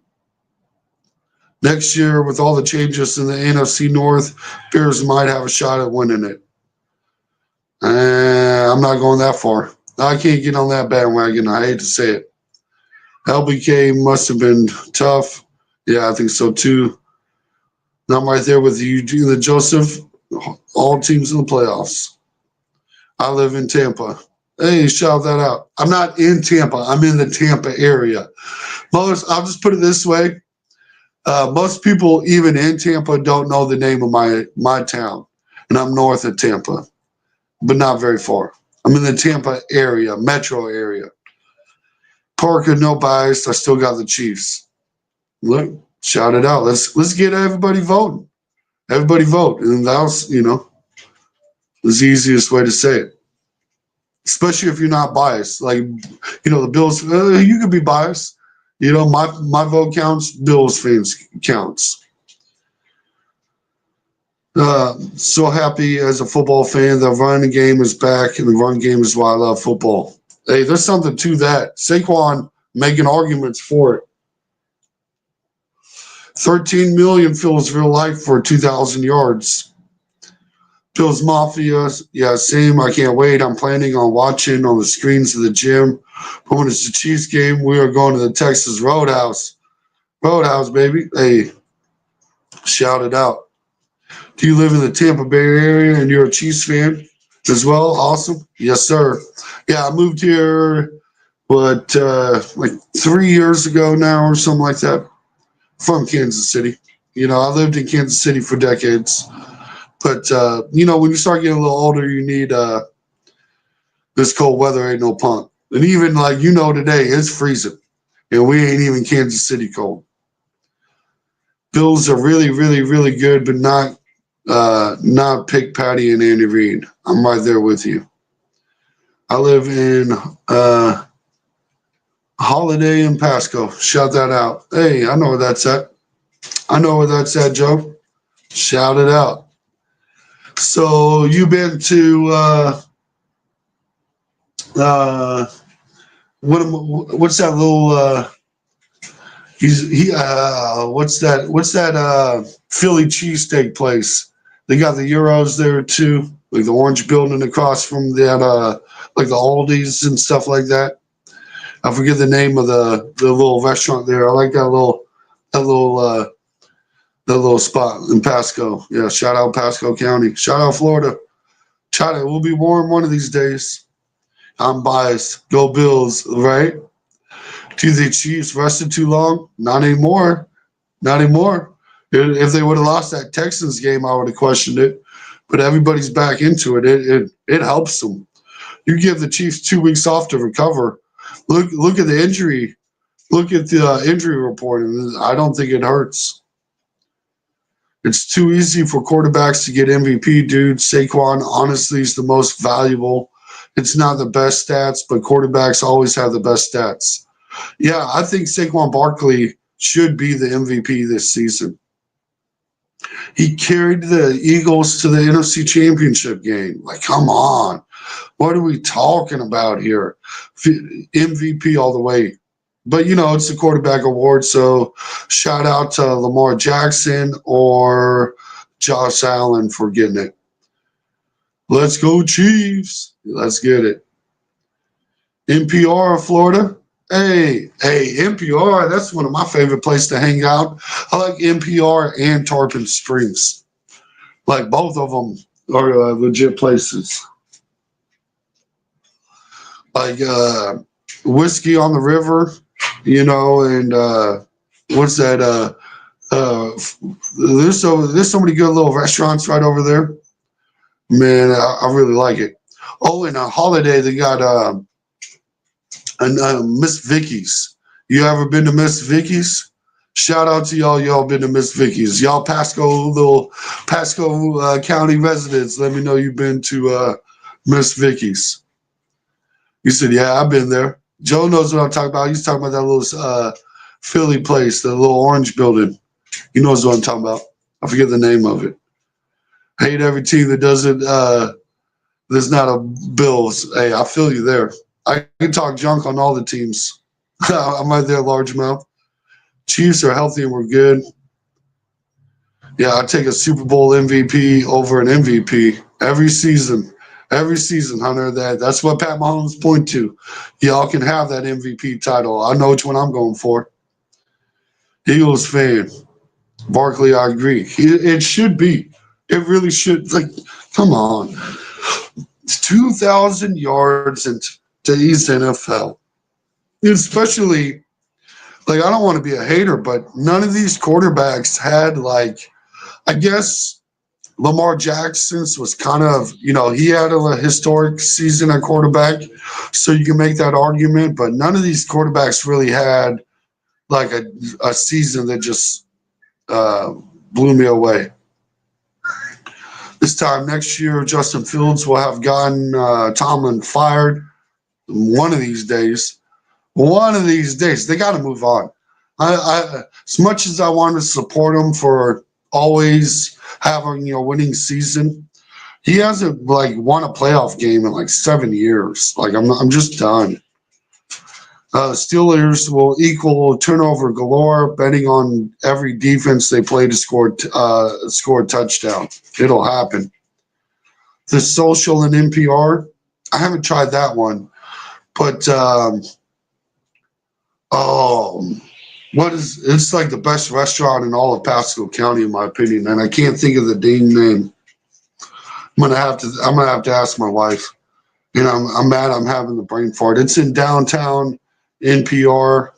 Next year, with all the changes in the NFC North, Bears might have a shot at winning it. I'm not going that far. I can't get on that bandwagon. I hate to say it. LBK must have been tough. Yeah, I think so too. I'm right there with you, Joseph. All teams in the playoffs. I live in Tampa. Hey, shout that out. I'm not in Tampa. I'm in the Tampa area. I'll just put it this way. Most people, even in Tampa, don't know the name of my town. And I'm north of Tampa, but not very far. I'm in the Tampa area, metro area. Parker, no bias. I still got the Chiefs. Look, shout it out. Let's get everybody voting. Everybody vote. And that was, the easiest way to say it. Especially if you're not biased. Like, the Bills, you could be biased. My vote counts. Bills fans counts. So happy as a football fan. The running game is back, and the run game is why I love football. Hey, there's something to that. Saquon making arguments for it. 13 million feels real life for 2,000 yards. Bills Mafia, yeah, same. I can't wait. I'm planning on watching on the screens of the gym. But when it's the Chiefs game, we are going to the Texas Roadhouse. Roadhouse, baby. Hey, shout it out. Do you live in the Tampa Bay area and you're a Chiefs fan as well? Awesome. Yes, sir. Yeah, I moved here, like 3 years ago now or something like that from Kansas City. I lived in Kansas City for decades. But, when you start getting a little older, you need this cold weather ain't no punk. And even today, it's freezing. And we ain't even Kansas City cold. Bills are really, really, really good, but not Pick Patty and Andy Reid. I'm right there with you. I live in Holiday in Pasco. Shout that out. Hey, I know where that's at. Joe. Shout it out. So you've been to what's that little what's that Philly cheesesteak place? They got the Euros there too, like the orange building across from that like the Aldi's and stuff like that. I forget the name of the little restaurant there. I like that little spot in Pasco. Yeah, shout out Pasco County. Shout out Florida. Shout out. It will be warm one of these days. I'm biased. Go Bills, right? Do the Chiefs rested too long? Not anymore. Not anymore. If they would have lost that Texans game, I would have questioned it. But everybody's back into it. It helps them. You give the Chiefs 2 weeks off to recover. Look at the injury. Look at the injury report. And I don't think it hurts. It's too easy for quarterbacks to get MVP, dude. Saquon, honestly, is the most valuable. It's not the best stats, but quarterbacks always have the best stats. Yeah, I think Saquon Barkley should be the MVP this season. He carried the Eagles to the NFC Championship game. Like, come on. What are we talking about here? MVP all the way. But, it's the quarterback award, so shout out to Lamar Jackson or Josh Allen for getting it. Let's go Chiefs. Let's get it. NPR of Florida. Hey, NPR, that's one of my favorite places to hang out. I like NPR and Tarpon Springs. Like both of them are legit places. Like Whiskey on the River, and what's that? Uh, there's so many good little restaurants right over there. Man, I really like it. Oh, and a Holiday, they got Miss Vicky's. You ever been to Miss Vicky's? Shout out to y'all. Y'all been to Miss Vicky's. Y'all Pasco County residents. Let me know you've been to Miss Vicky's. You said, yeah, I've been there. Joe knows what I'm talking about. He's talking about that little Philly place, the little orange building. He knows what I'm talking about. I forget the name of it. Hate every team that doesn't. There's not a Bills. Hey, I feel you there. I can talk junk on all the teams. I'm right there, largemouth. Chiefs are healthy and we're good. Yeah, I take a Super Bowl MVP over an MVP every season. Every season, Hunter. That's what Pat Mahomes point to. Y'all can have that MVP title. I know which one I'm going for. Eagles fan. Barkley, I agree. It should be. It really should. Like, come on. It's 2,000 yards in today's NFL. Especially, like, I don't want to be a hater, but none of these quarterbacks had, like, I guess Lamar Jackson's was kind of, he had a historic season at quarterback, so you can make that argument, but none of these quarterbacks really had, like, a season that just blew me away. This time next year, Justin Fields will have gotten Tomlin fired one of these days. One of these days. They got to move on. As much as I want to support him for always having a winning season, he hasn't like won a playoff game in like 7 years. Like I'm just done. Steelers will equal turnover galore, betting on every defense they play to score a touchdown. It'll happen. The social and NPR, I haven't tried that one, but it's like the best restaurant in all of Pasco County, in my opinion, and I can't think of the dang name. I'm gonna have to ask my wife. I'm mad I'm having the brain fart. It's in downtown NPR,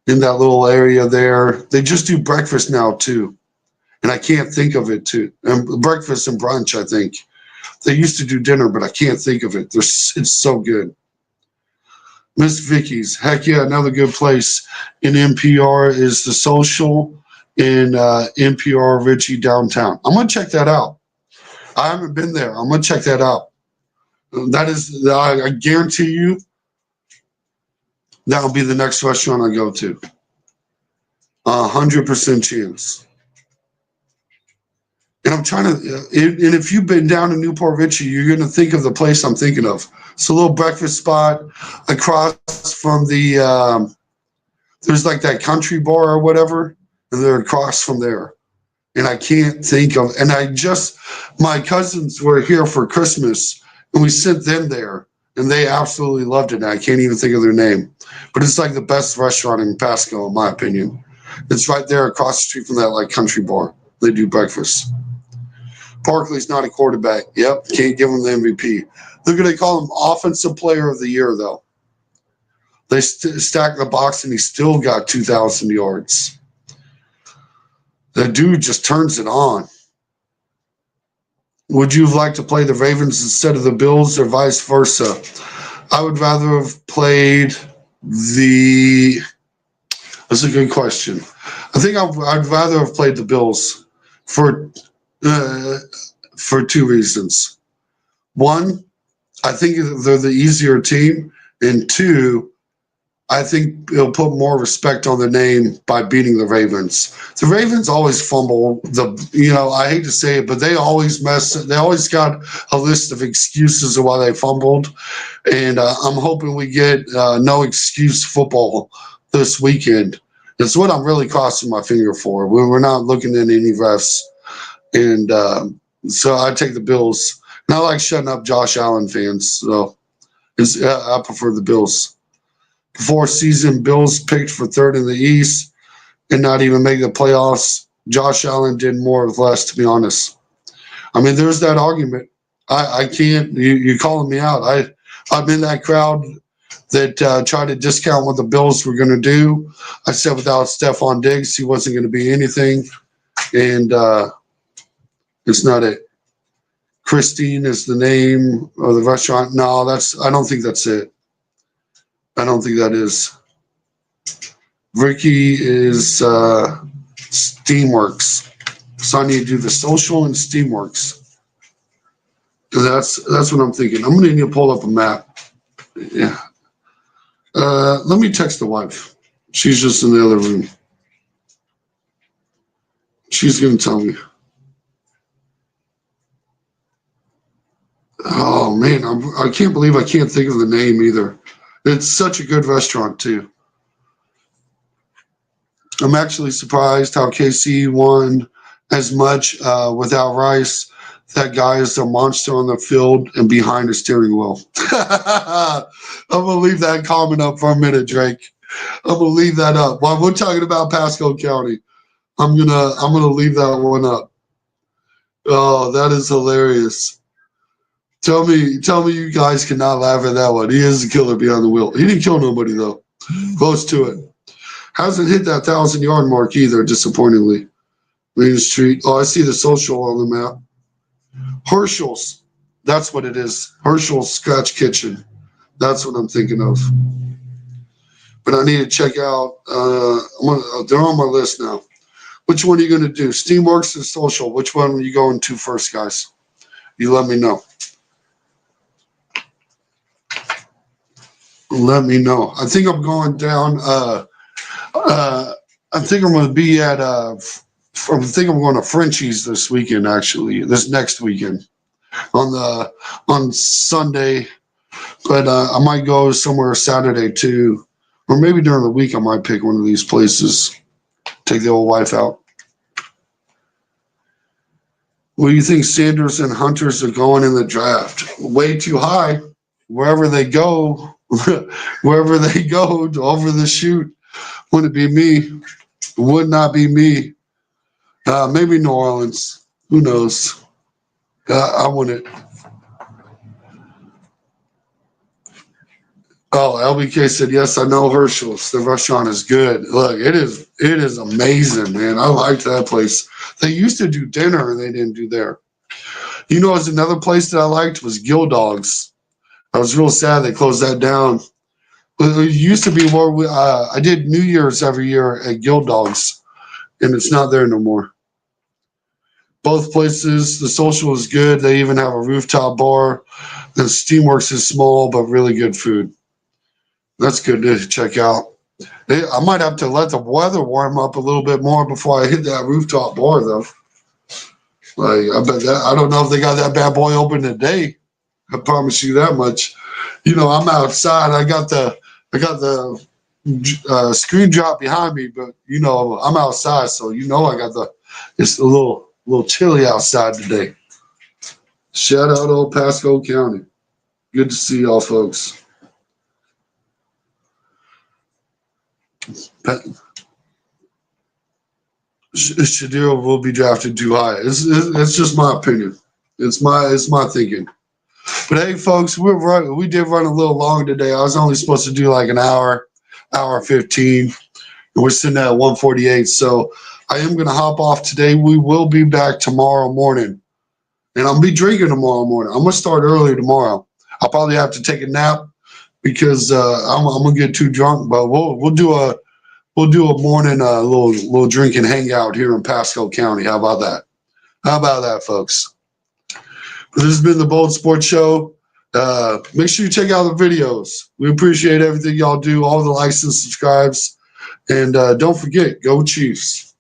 in that little area there. They just do breakfast now too, and I can't think of it too. And breakfast and brunch, I think. They used to do dinner, but I can't think of it. It's so good. Miss Vicky's, heck yeah, another good place in NPR is the Social in NPR Ritchie downtown. I'm gonna check that out. I haven't been there. I'm gonna check that out. That is, I guarantee you, that'll be the next restaurant I go to. 100% chance. And I'm trying to, and if you've been down in Newport Ritchie, you're going to think of the place I'm thinking of. It's a little breakfast spot across from there's like that country bar or whatever, and they're across from there. And I can't think of, my cousins were here for Christmas, and we sent them there, and they absolutely loved it. And I can't even think of their name. But it's like the best restaurant in Pasco, in my opinion. It's right there across the street from that like country bar. They do breakfast. Barkley's not a quarterback. Yep, can't give him the MVP. They're going to call him Offensive Player of the Year, though. They stack the box, and he still got 2,000 yards. The dude just turns it on. Would you like to play the Ravens instead of the Bills, or vice versa? I would rather have played the. That's a good question. I think I'd rather have played the Bills for 2 reasons. One, I think they're the easier team, and 2, I think it'll put more respect on the name by beating the Ravens. The Ravens always fumble. I hate to say it, but they always mess. They always got a list of excuses of why they fumbled, and I'm hoping we get no excuse football this weekend. It's what I'm really crossing my finger for. We're not looking at any refs, and so I take the Bills. And I like shutting up Josh Allen fans, so I prefer the Bills. before season, Bills picked for third in the East and not even make the playoffs. Josh Allen did more with less, to be honest. I mean, there's that argument. I can't. You're calling me out. I'm in that crowd that tried to discount what the Bills were going to do. I said without Stephon Diggs, he wasn't going to be anything, and it's not it. Christine is the name of the restaurant. No, I don't think that's it. I don't think that is. Ricky is Steamworks. So I need to do the social and Steamworks. That's what I'm thinking. I'm going to need to pull up a map. Yeah. Let me text the wife. She's just in the other room. She's going to tell me. Oh, man. I can't believe I can't think of the name either. It's such a good restaurant, too. I'm actually surprised how KC won as much without Rice. That guy is a monster on the field and behind the steering wheel. I'm going to leave that comment up for a minute, Drake. I'm going to leave that up. While we're talking about Pasco County, I'm gonna leave that one up. Oh, that is hilarious. Tell me you guys cannot laugh at that one. He is a killer behind the wheel. He didn't kill nobody, though. Close to it. Hasn't hit that 1,000-yard mark either, disappointingly. Main Street. Oh, I see the social on the map. Herschel's. That's what it is. Herschel's Scratch Kitchen. That's what I'm thinking of. But I need to check out. They're on my list now. Which one are you going to do? Steamworks and social. Which one are you going to first, guys? You let me know. Let me know. I think I'm going down. I think I'm going to be at. I think I'm going to Frenchie's this weekend. Actually, this next weekend on Sunday, but I might go somewhere Saturday too, or maybe during the week I might pick one of these places. Take the old wife out. What do you think Sanders and Hunters are going in the draft? Way too high. Wherever they go, over the shoot. Wouldn't it be me? Would not be me. Maybe New Orleans. Who knows? I wouldn't. Oh, LBK said, yes, I know Herschel's. The restaurant is good. Look, it is amazing, man. I liked that place. They used to do dinner and they didn't do there. You know, there's another place that I liked was Gill Dogs. I was real sad they closed that down. It used to be where I did New Year's every year at Gill Dogs, and it's not there no more. Both places, the social is good. They even have a rooftop bar. The Steamworks is small, but really good food. That's good to check out. I might have to let the weather warm up a little bit more before I hit that rooftop bar, though. Like, I bet that I don't know if they got that bad boy open today. I promise you that much. You know, I'm outside. I got the screen drop behind me, but you know I'm outside, so you know it's a little chilly outside today. Shout out old Pasco County. Good to see y'all, folks. Shadiro will be drafted too high. It's just my opinion. It's my thinking. But hey, folks, we did run a little long today. I was only supposed to do like an hour 15. And we're sitting at 1:48. So I am going to hop off today. We will be back tomorrow morning. And I'll be drinking tomorrow morning. I'm going to start early tomorrow. I'll probably have to take a nap because I'm going to get too drunk. But we'll do a morning little drinking hangout here in Pasco County. How about that? How about that, folks? This has been the Bold Sports Show. Make sure you check out the videos. We appreciate everything y'all do, all the likes and subscribes. And don't forget, go Chiefs.